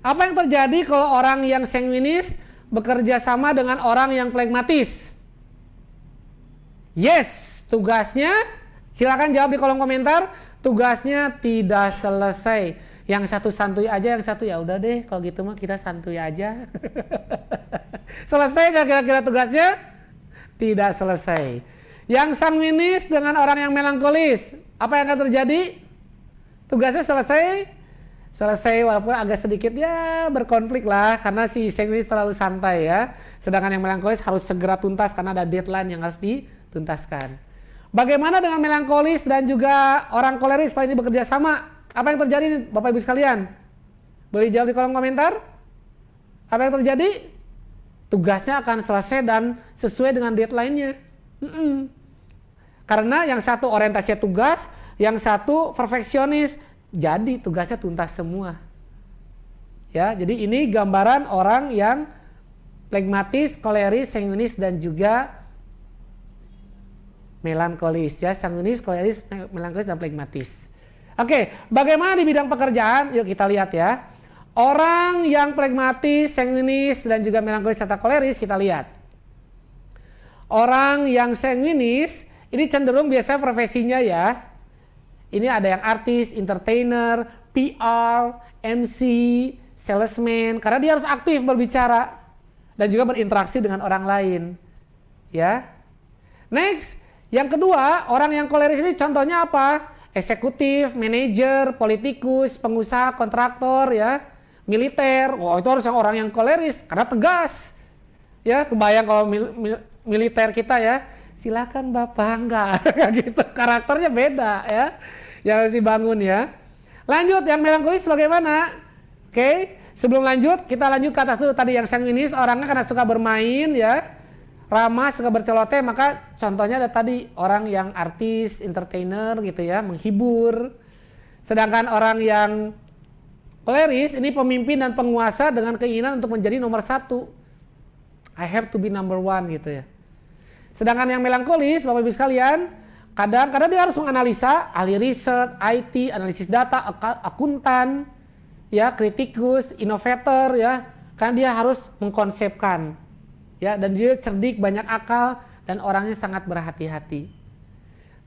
Apa yang terjadi kalau orang yang sanguinis bekerja sama dengan orang yang flegmatis? Yes, tugasnya, silakan jawab di kolom komentar. Tugasnya tidak selesai. Yang satu santuy aja, yang satu ya udah deh kalau gitu mah kita santuy aja. Selesai nggak kira-kira tugasnya? Tidak selesai. Yang sanguinis dengan orang yang melankolis, apa yang akan terjadi? Tugasnya selesai. Selesai walaupun agak sedikit ya berkonflik lah karena si sanguinis terlalu santai ya. Sedangkan yang melankolis harus segera tuntas karena ada deadline yang harus dituntaskan. Bagaimana dengan melankolis dan juga orang koleris kalau ini bekerja sama? Apa yang terjadi nih Bapak Ibu sekalian? Boleh jawab di kolom komentar? Apa yang terjadi? Tugasnya akan selesai dan sesuai dengan deadline-nya. Karena yang satu orientasi tugas, yang satu perfeksionis. Jadi tugasnya tuntas semua. Ya, jadi ini gambaran orang yang flegmatis, koleris, sanguinis dan juga melankolis ya, sanguinis, koleris, melankolis dan flegmatis. Oke, bagaimana di bidang pekerjaan? Yuk kita lihat ya. Orang yang flegmatis, sanguinis dan juga melankolis serta koleris kita lihat. Orang yang sanguinis ini cenderung biasanya profesinya ya. Ini ada yang artis, entertainer, PR, MC, salesman, karena dia harus aktif berbicara dan juga berinteraksi dengan orang lain. Ya. Next, yang kedua, orang yang koleris ini contohnya apa? Eksekutif, manajer, politikus, pengusaha, kontraktor, ya, militer. Wah, itu harus orang yang koleris karena tegas. Ya, kebayang kalau militer kita ya. Silakan Bapak, enggak gitu. Karakternya beda ya. Yang harus dibangun ya. Lanjut yang melankolis bagaimana? Oke, sebelum lanjut kita lanjut ke atas dulu tadi yang sanguinis orangnya karena suka bermain ya. Ramah, suka berceloteh, maka contohnya ada tadi orang yang artis, entertainer gitu ya, menghibur. Sedangkan orang yang koleris ini pemimpin dan penguasa dengan keinginan untuk menjadi nomor satu. I have to be number one gitu ya. Sedangkan yang melankolis, Bapak Ibu sekalian, kadang-kadang dia harus menganalisa, ahli research, IT, analisis data, akuntan, ya, kritikus, inovator, ya, karena dia harus mengkonsepkan, ya, dan dia cerdik, banyak akal, dan orangnya sangat berhati-hati.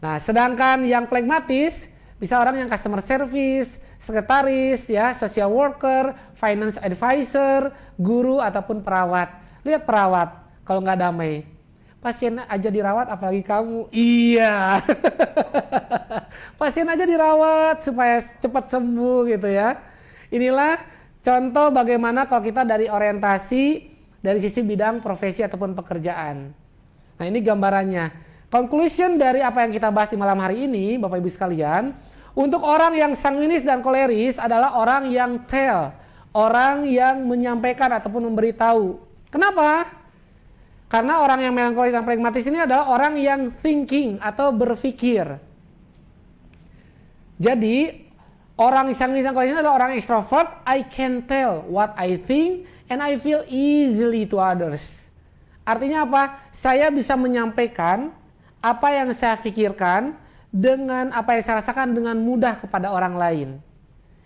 Nah, sedangkan yang flegmatis, bisa orang yang customer service, sekretaris, ya, social worker, finance advisor, guru, ataupun perawat. Lihat perawat, kalau nggak damai. Pasien aja dirawat apalagi kamu. Iya. Pasien aja dirawat supaya cepat sembuh gitu ya. Inilah contoh bagaimana kalau kita dari orientasi dari sisi bidang profesi ataupun pekerjaan. Nah, ini gambarannya. Conclusion dari apa yang kita bahas di malam hari ini, Bapak Ibu sekalian, untuk orang yang sanguinis dan koleris adalah orang yang tell, orang yang menyampaikan ataupun memberitahu. Kenapa? Karena orang yang melankolis dan pragmatis ini adalah orang yang thinking atau berpikir. Jadi, orang sanguinis dan koleris ini adalah orang extrovert. I can tell what I think and I feel easily to others. Artinya apa? Saya bisa menyampaikan apa yang saya pikirkan dengan apa yang saya rasakan dengan mudah kepada orang lain.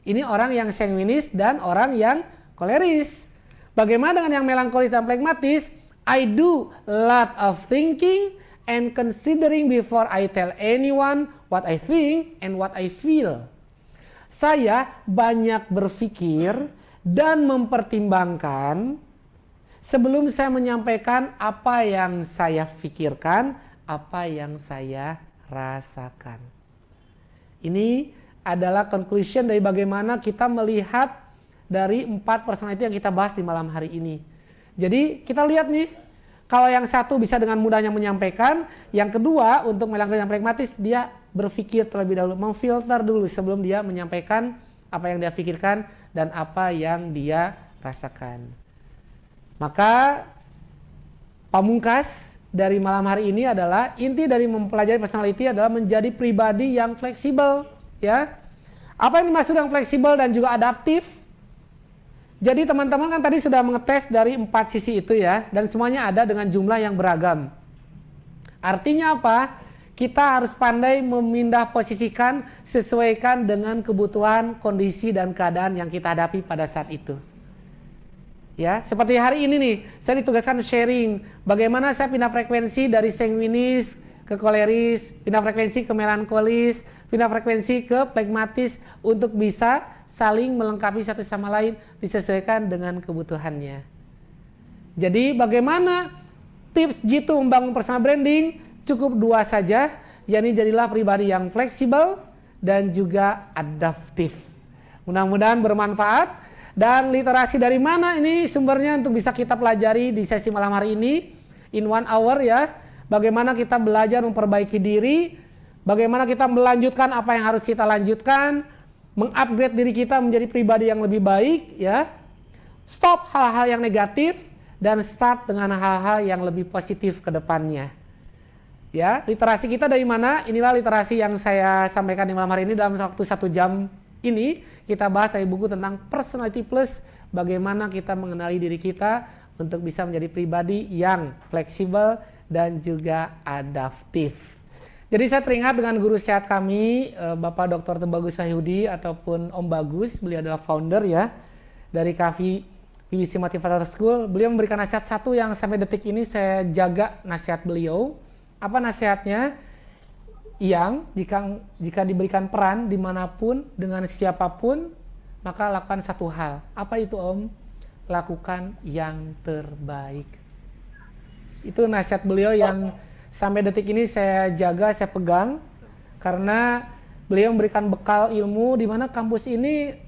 Ini orang yang sanguinis dan orang yang koleris. Bagaimana dengan yang melankolis dan pragmatis? I do lot of thinking and considering before I tell anyone what I think and what I feel. Saya banyak berpikir dan mempertimbangkan sebelum saya menyampaikan apa yang saya pikirkan, apa yang saya rasakan. Ini adalah conclusion dari bagaimana kita melihat dari 4 personality yang kita bahas di malam hari ini. Jadi kita lihat nih, kalau yang satu bisa dengan mudahnya menyampaikan, yang kedua untuk melankolis yang pragmatis dia berpikir terlebih dahulu, memfilter dulu sebelum dia menyampaikan apa yang dia pikirkan dan apa yang dia rasakan. Maka pamungkas dari malam hari ini adalah inti dari mempelajari personality adalah menjadi pribadi yang fleksibel, ya. Apa yang dimaksud yang fleksibel dan juga adaptif? Jadi teman-teman kan tadi sudah mengetes dari 4 sisi itu ya, dan semuanya ada dengan jumlah yang beragam. Artinya apa? Kita harus pandai memindah posisikan, sesuaikan dengan kebutuhan, kondisi, dan keadaan yang kita hadapi pada saat itu. Ya, seperti hari ini nih, saya ditugaskan sharing bagaimana saya pindah frekuensi dari sanguinis ke koleris, pindah frekuensi ke melankolis, pindah frekuensi ke pragmatis untuk bisa saling melengkapi satu sama lain, disesuaikan dengan kebutuhannya. Jadi bagaimana tips Jitu membangun personal branding? Cukup 2 saja, yakni jadilah pribadi yang fleksibel dan juga adaptif. Mudah-mudahan bermanfaat. Dan literasi dari mana ini sumbernya untuk bisa kita pelajari di sesi malam hari ini in 1 hour ya. Bagaimana kita belajar memperbaiki diri, bagaimana kita melanjutkan apa yang harus kita lanjutkan, mengupgrade diri kita menjadi pribadi yang lebih baik ya. Stop hal-hal yang negatif dan start dengan hal-hal yang lebih positif ke depannya. Ya, literasi kita dari mana? Inilah literasi yang saya sampaikan di malam hari ini dalam waktu 1 jam ini. Kita bahas dari buku tentang Personality Plus, bagaimana kita mengenali diri kita untuk bisa menjadi pribadi yang fleksibel dan juga adaptif. Jadi saya teringat dengan guru sehat kami, Bapak Dr. Tebagus Wahyudi ataupun Om Bagus, beliau adalah founder ya dari KAFI BBC Motivator School. Beliau memberikan nasihat satu yang sampai detik ini saya jaga nasihat beliau. Apa nasihatnya? Yang jika diberikan peran dimanapun dengan siapapun, maka lakukan satu hal. Apa itu Om? Lakukan yang terbaik. Itu nasihat beliau yang sampai detik ini saya jaga, saya pegang, karena beliau memberikan bekal ilmu di mana kampus ini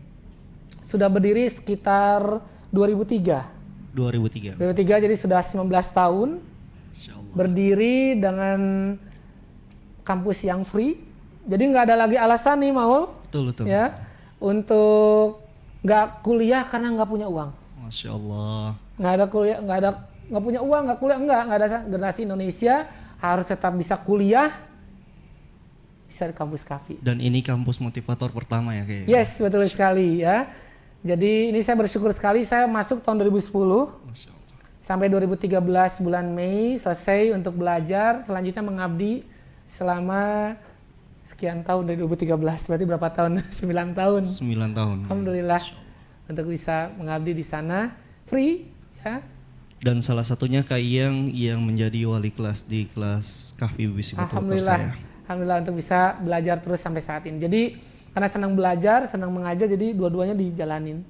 sudah berdiri sekitar 2003. 2003. Jadi sudah 19 tahun berdiri dengan kampus yang free. Jadi nggak ada lagi alasan nih Maul. Betul. Ya, untuk nggak kuliah karena nggak punya uang. Masya Allah. Nggak ada kuliah, nggak punya uang, nggak kuliah, nggak ada. Generasi Indonesia harus tetap bisa kuliah, bisa di kampus KAFI. Dan ini kampus motivator pertama ya kayaknya. Yes, betul sekali ya. Jadi ini saya bersyukur sekali, saya masuk tahun 2010 Masya Allah. sampai 2013 bulan Mei selesai untuk belajar, selanjutnya mengabdi selama sekian tahun dari 2013. Berarti berapa tahun? 9 tahun. 9 tahun. Alhamdulillah untuk bisa mengabdi di sana free ya. Dan salah satunya Kak Iyang yang menjadi wali kelas di kelas KAFI BBC Motivator saya. Alhamdulillah untuk bisa belajar terus sampai saat ini. Jadi karena senang belajar, senang mengajar, jadi dua-duanya dijalanin.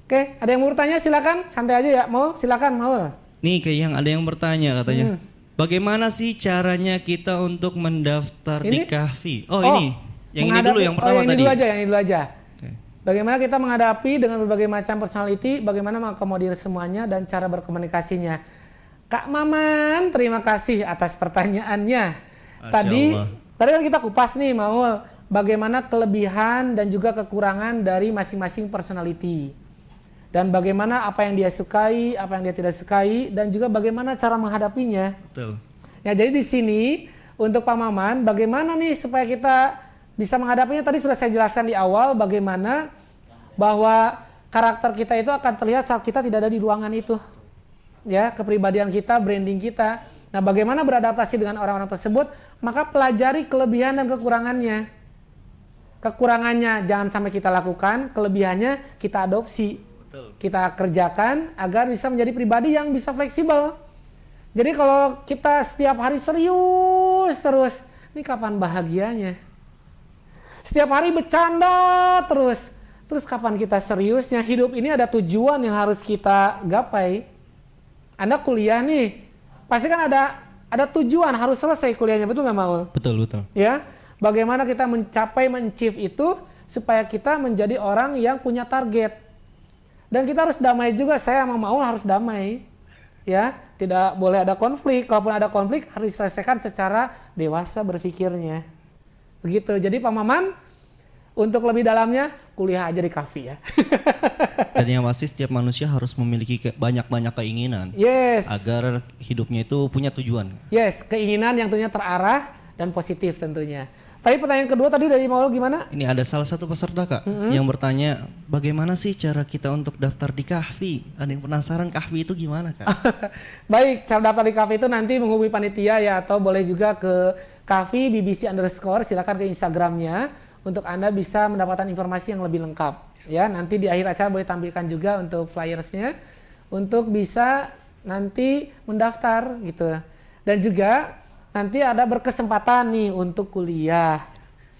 Oke, ada yang mau bertanya silakan, santai aja ya. Mau? Silakan, mau. Nih Kak Iyang ada yang bertanya katanya. Bagaimana sih caranya kita untuk mendaftar di Ini? KAFI? Oh ini, yang ini dulu yang pertama yang tadi. Yang ini dulu aja. Oke. Bagaimana kita menghadapi dengan berbagai macam personality, bagaimana mengakomodir semuanya dan cara berkomunikasinya. Kak Maman, terima kasih atas pertanyaannya. Tadi kan kita kupas nih, Maul, bagaimana kelebihan dan juga kekurangan dari masing-masing personality. Dan bagaimana apa yang dia sukai, apa yang dia tidak sukai, dan juga bagaimana cara menghadapinya. Betul. Ya, jadi di sini untuk Pak Maman, bagaimana nih supaya kita bisa menghadapinya? Tadi sudah saya jelaskan di awal bagaimana bahwa karakter kita itu akan terlihat saat kita tidak ada di ruangan itu. Ya, kepribadian kita, branding kita. Nah, bagaimana beradaptasi dengan orang-orang tersebut? Maka pelajari kelebihan dan kekurangannya. Kekurangannya jangan sampai kita lakukan, kelebihannya kita adopsi. Kita kerjakan agar bisa menjadi pribadi yang bisa fleksibel. Jadi kalau kita setiap hari serius terus, ini kapan bahagianya? Setiap hari bercanda terus kapan kita seriusnya? Hidup ini ada tujuan yang harus kita gapai. Anda kuliah nih, pasti kan ada tujuan, harus selesai kuliahnya, betul nggak Maul? Betul. Ya, bagaimana kita men-achieve itu supaya kita menjadi orang yang punya target. Dan kita harus damai juga, saya sama Maul harus damai. Ya, tidak boleh ada konflik. Kalaupun ada konflik harus diselesaikan secara dewasa berpikirnya. Begitu. Jadi Pak Maman, untuk lebih dalamnya kuliah aja di KAFI ya. Dan yang pasti setiap manusia harus memiliki banyak-banyak keinginan. Yes. Agar hidupnya itu punya tujuan. Yes, keinginan yang tentunya terarah dan positif tentunya. Tapi pertanyaan kedua tadi dari Maul gimana? Ini ada salah satu peserta Kak yang bertanya, bagaimana sih cara kita untuk daftar di KAFI? Ada yang penasaran KAFI itu gimana Kak? Baik, cara daftar di KAFI itu nanti menghubungi panitia ya, atau boleh juga ke KAFI BBC_, silakan ke Instagramnya untuk Anda bisa mendapatkan informasi yang lebih lengkap. Ya, nanti di akhir acara boleh tampilkan juga untuk flyersnya untuk bisa nanti mendaftar gitu. Dan juga nanti ada berkesempatan nih untuk kuliah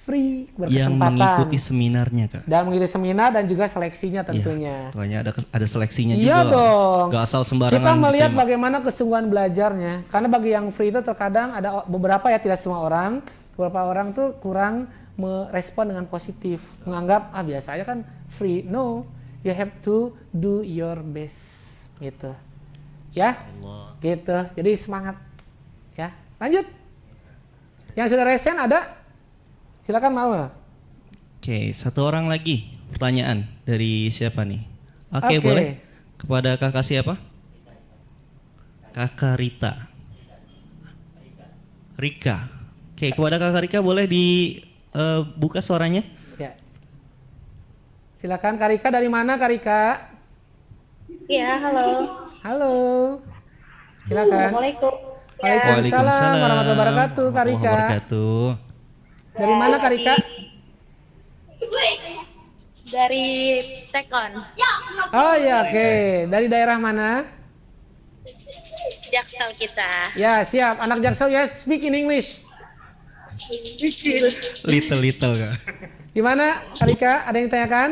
free, berkesempatan. Yang mengikuti seminarnya Kak. Dan mengikuti seminar dan juga seleksinya tentunya. Tentunya ada seleksinya Iya juga. dong. Gak asal sembarangan. Kita melihat ditembak. bagaimana kesungguhan belajarnya. Karena bagi yang free itu terkadang ada beberapa ya, tidak semua orang. Beberapa orang tuh kurang merespon dengan positif, menganggap biasa aja kan free. No, you have to do your best, gitu. Ya, gitu. Jadi semangat, ya. Lanjut. Yang sudah resen ada? Silakan mau. Oke, satu orang lagi pertanyaan dari siapa nih? Oke, Oke. boleh. Kepada kakak siapa? Kakak Rita. Rika. Oke, kepada kakak Rika boleh dibuka suaranya? Ya. Silakan Kak Rika, dari mana Kak Rika? Ya, halo. Halo. Silakan. Assalamualaikum. Waalaikumsalam warahmatullahi wabarakatuh, Kak Rika. Wabarakatuh. Dari mana Kak Rika? Dari Tekon, Oh ya, oke. Dari daerah mana? Jaksel kita. Ya, siap. Anak Jaksel ya, speak in English. Little kak. Gimana Kak Rika? Ada yang tanyakan?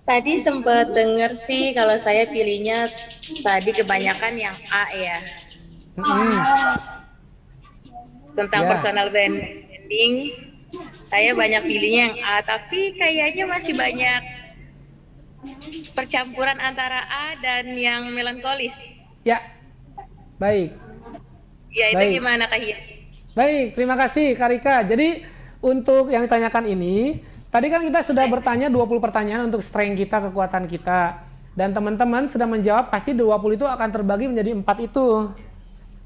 Tadi sempat dengar sih kalau saya pilihnya tadi kebanyakan yang A ya. Mm-mm. Tentang Ya. personal branding. Saya banyak pilihnya yang A, tapi kayaknya masih banyak percampuran antara A dan yang melankolis. Ya. Baik. Ya, itu Baik. gimana Kak Hia? Baik, terima kasih Kak Rika. Jadi untuk yang ditanyakan ini, tadi kan kita sudah bertanya 20 pertanyaan untuk strength kita, kekuatan kita. Dan teman-teman sudah menjawab, pasti 20 itu akan terbagi menjadi 4 itu.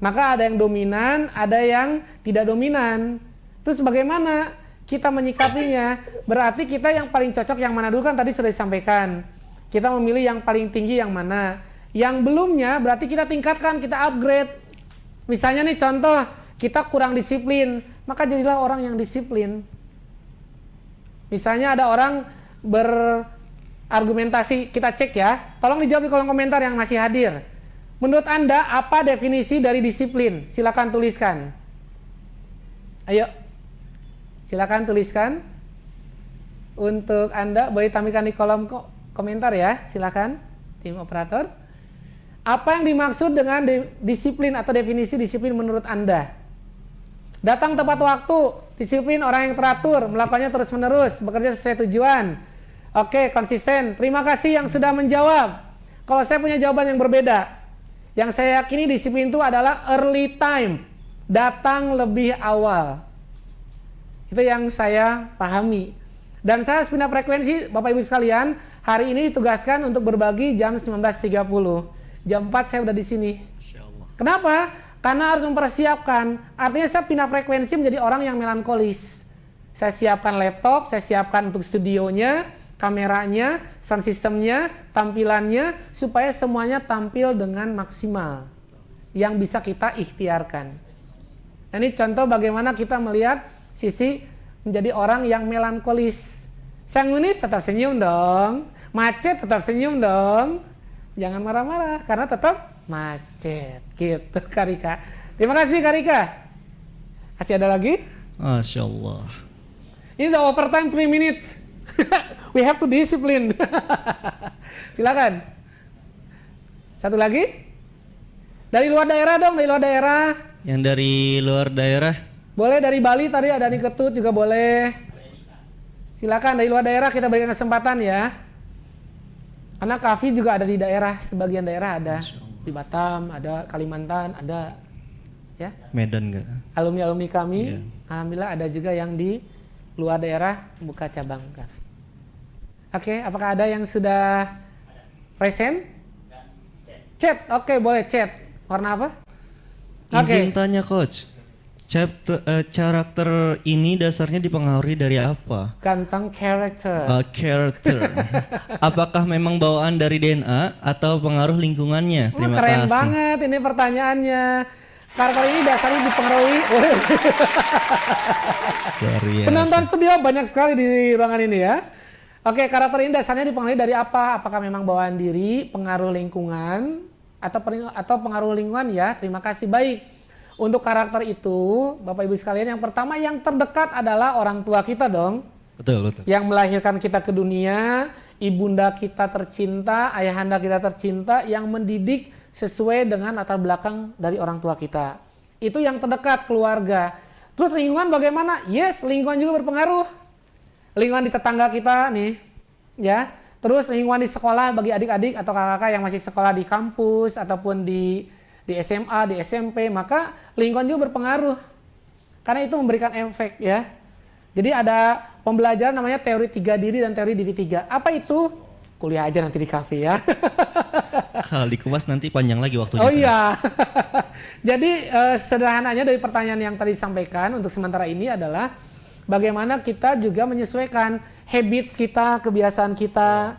Maka ada yang dominan, ada yang tidak dominan. Terus bagaimana kita menyikapinya? Berarti kita yang paling cocok yang mana dulu kan tadi sudah disampaikan. Kita memilih yang paling tinggi yang mana. Yang belumnya berarti kita tingkatkan, kita upgrade. Misalnya nih contoh, kita kurang disiplin, maka jadilah orang yang disiplin. Misalnya ada orang berargumentasi, kita cek ya. Tolong dijawab di kolom komentar yang masih hadir. Menurut Anda apa definisi dari disiplin? Silakan tuliskan. Ayo. Silakan tuliskan. Untuk Anda boleh tampilkan di kolom komentar ya. Silakan tim operator. Apa yang dimaksud dengan disiplin atau definisi disiplin menurut Anda? Datang tepat waktu, disiplin orang yang teratur, melakukannya terus-menerus, bekerja sesuai tujuan. Oke, konsisten. Terima kasih yang sudah menjawab. Kalau saya punya jawaban yang berbeda. Yang saya yakini disiplin itu adalah early time, datang lebih awal. Itu yang saya pahami. Dan saya harus pindah frekuensi, Bapak Ibu sekalian, hari ini ditugaskan untuk berbagi jam 19.30. Jam 4 saya udah di sini. Kenapa? Karena harus mempersiapkan. Artinya saya pindah frekuensi menjadi orang yang melankolis. Saya siapkan laptop, saya siapkan untuk studionya, kameranya, sound systemnya, tampilannya, supaya semuanya tampil dengan maksimal. Yang bisa kita ikhtiarkan. Nah, ini contoh bagaimana kita melihat sisi menjadi orang yang melankolis. Sanguinis tetap senyum dong. Macet tetap senyum dong. Jangan marah-marah karena tetap macet. Gitu Kak Rika. Terima kasih Kak Rika. Masih ada lagi? Masya Allah. Ini udah overtime 3 minutes. We have to discipline. Silakan. Satu lagi? Dari luar daerah dong, dari luar daerah. Yang dari luar daerah. Boleh dari Bali tadi ada di Ketut juga boleh. Silakan dari luar daerah kita berikan kesempatan ya. Karena Kavi juga ada di daerah, sebagian daerah ada. Di Batam, ada Kalimantan, ada ya. Medan enggak? Alumni-alumni kami, Iya. alhamdulillah ada juga yang di luar daerah buka cabang Kavi. Oke, apakah ada yang sudah present? Chat, oke boleh chat. Warna apa? Izin tanya coach. Karakter ini dasarnya dipengaruhi dari apa? Ganteng character. Character. Apakah memang bawaan dari DNA atau pengaruh lingkungannya? Terima Keren kasih. banget ini pertanyaannya. Karakter ini dasarnya dipengaruhi. Luar biasa. Penonton video banyak sekali di ruangan ini ya. Oke, karakter ini dasarnya dipengaruhi dari apa? Apakah memang bawaan diri, pengaruh lingkungan, atau pengaruh lingkungan ya? Terima kasih. Baik. Untuk karakter itu, Bapak Ibu sekalian, yang pertama yang terdekat adalah orang tua kita dong. Betul. Yang melahirkan kita ke dunia, ibunda kita tercinta, ayahanda kita tercinta, yang mendidik sesuai dengan latar belakang dari orang tua kita. Itu yang terdekat, keluarga. Terus lingkungan bagaimana? Yes, lingkungan juga berpengaruh. Lingkungan di tetangga kita nih, ya. Terus lingkungan di sekolah bagi adik-adik atau kakak-kakak yang masih sekolah di kampus ataupun di SMA, di SMP, maka lingkungan juga berpengaruh. Karena itu memberikan efek ya. Jadi ada pembelajaran namanya teori 3 diri dan teori diri 3. Apa itu? Kuliah aja nanti di kafe ya. Kalau dikupas nanti panjang lagi waktunya. Oh iya. Jadi sederhananya dari pertanyaan yang tadi disampaikan untuk sementara ini adalah bagaimana kita juga menyesuaikan habits kita, kebiasaan kita.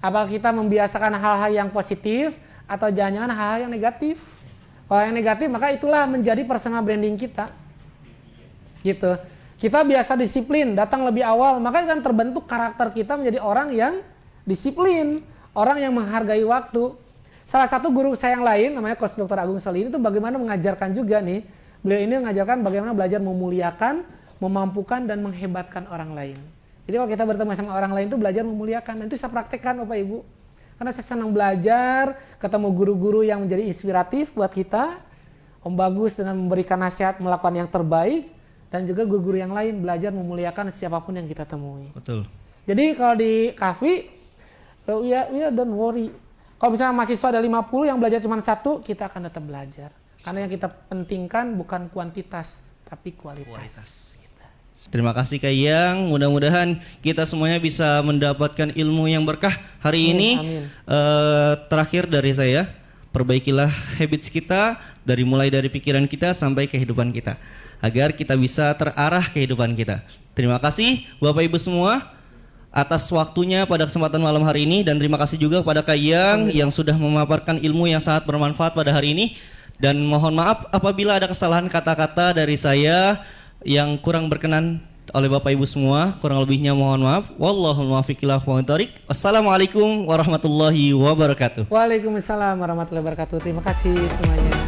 Apakah kita membiasakan hal-hal yang positif atau jangan-jangan hal-hal yang negatif. Kalau yang negatif maka itulah menjadi personal branding kita. Gitu. Kita biasa disiplin, datang lebih awal, maka kan terbentuk karakter kita menjadi orang yang disiplin, orang yang menghargai waktu. Salah satu guru saya yang lain, namanya Coach Dr. Agung Solini, itu bagaimana mengajarkan juga nih. Beliau ini mengajarkan bagaimana belajar memuliakan, memampukan, dan menghebatkan orang lain. Jadi kalau kita bertemu sama orang lain itu belajar memuliakan. Dan itu saya praktekkan Bapak Ibu. Karena saya senang belajar, ketemu guru-guru yang menjadi inspiratif buat kita. Om Bagus dengan memberikan nasihat melakukan yang terbaik. Dan juga guru-guru yang lain belajar memuliakan siapapun yang kita temui. Betul. Jadi kalau di kafe, don't worry. Kalau misalnya mahasiswa ada 50 yang belajar cuma 1, kita akan tetap belajar. Karena yang kita pentingkan bukan kuantitas, tapi kualitas. Terima kasih Kak Yang. Mudah-mudahan kita semuanya bisa mendapatkan ilmu yang berkah hari ini. Amin. Terakhir dari saya, perbaikilah habits kita mulai dari pikiran kita sampai kehidupan kita, agar kita bisa terarah kehidupan kita. Terima kasih Bapak Ibu semua atas waktunya pada kesempatan malam hari ini, dan terima kasih juga kepada Kak yang sudah memaparkan ilmu yang sangat bermanfaat pada hari ini. Dan mohon maaf apabila ada kesalahan kata-kata dari saya yang kurang berkenan oleh Bapak Ibu semua, kurang lebihnya mohon maaf. Wallahu muwaffiq ila aqwamit thoriq. Wassalamualaikum warahmatullahi wabarakatuh. Waalaikumsalam warahmatullahi wabarakatuh. Terima kasih semuanya.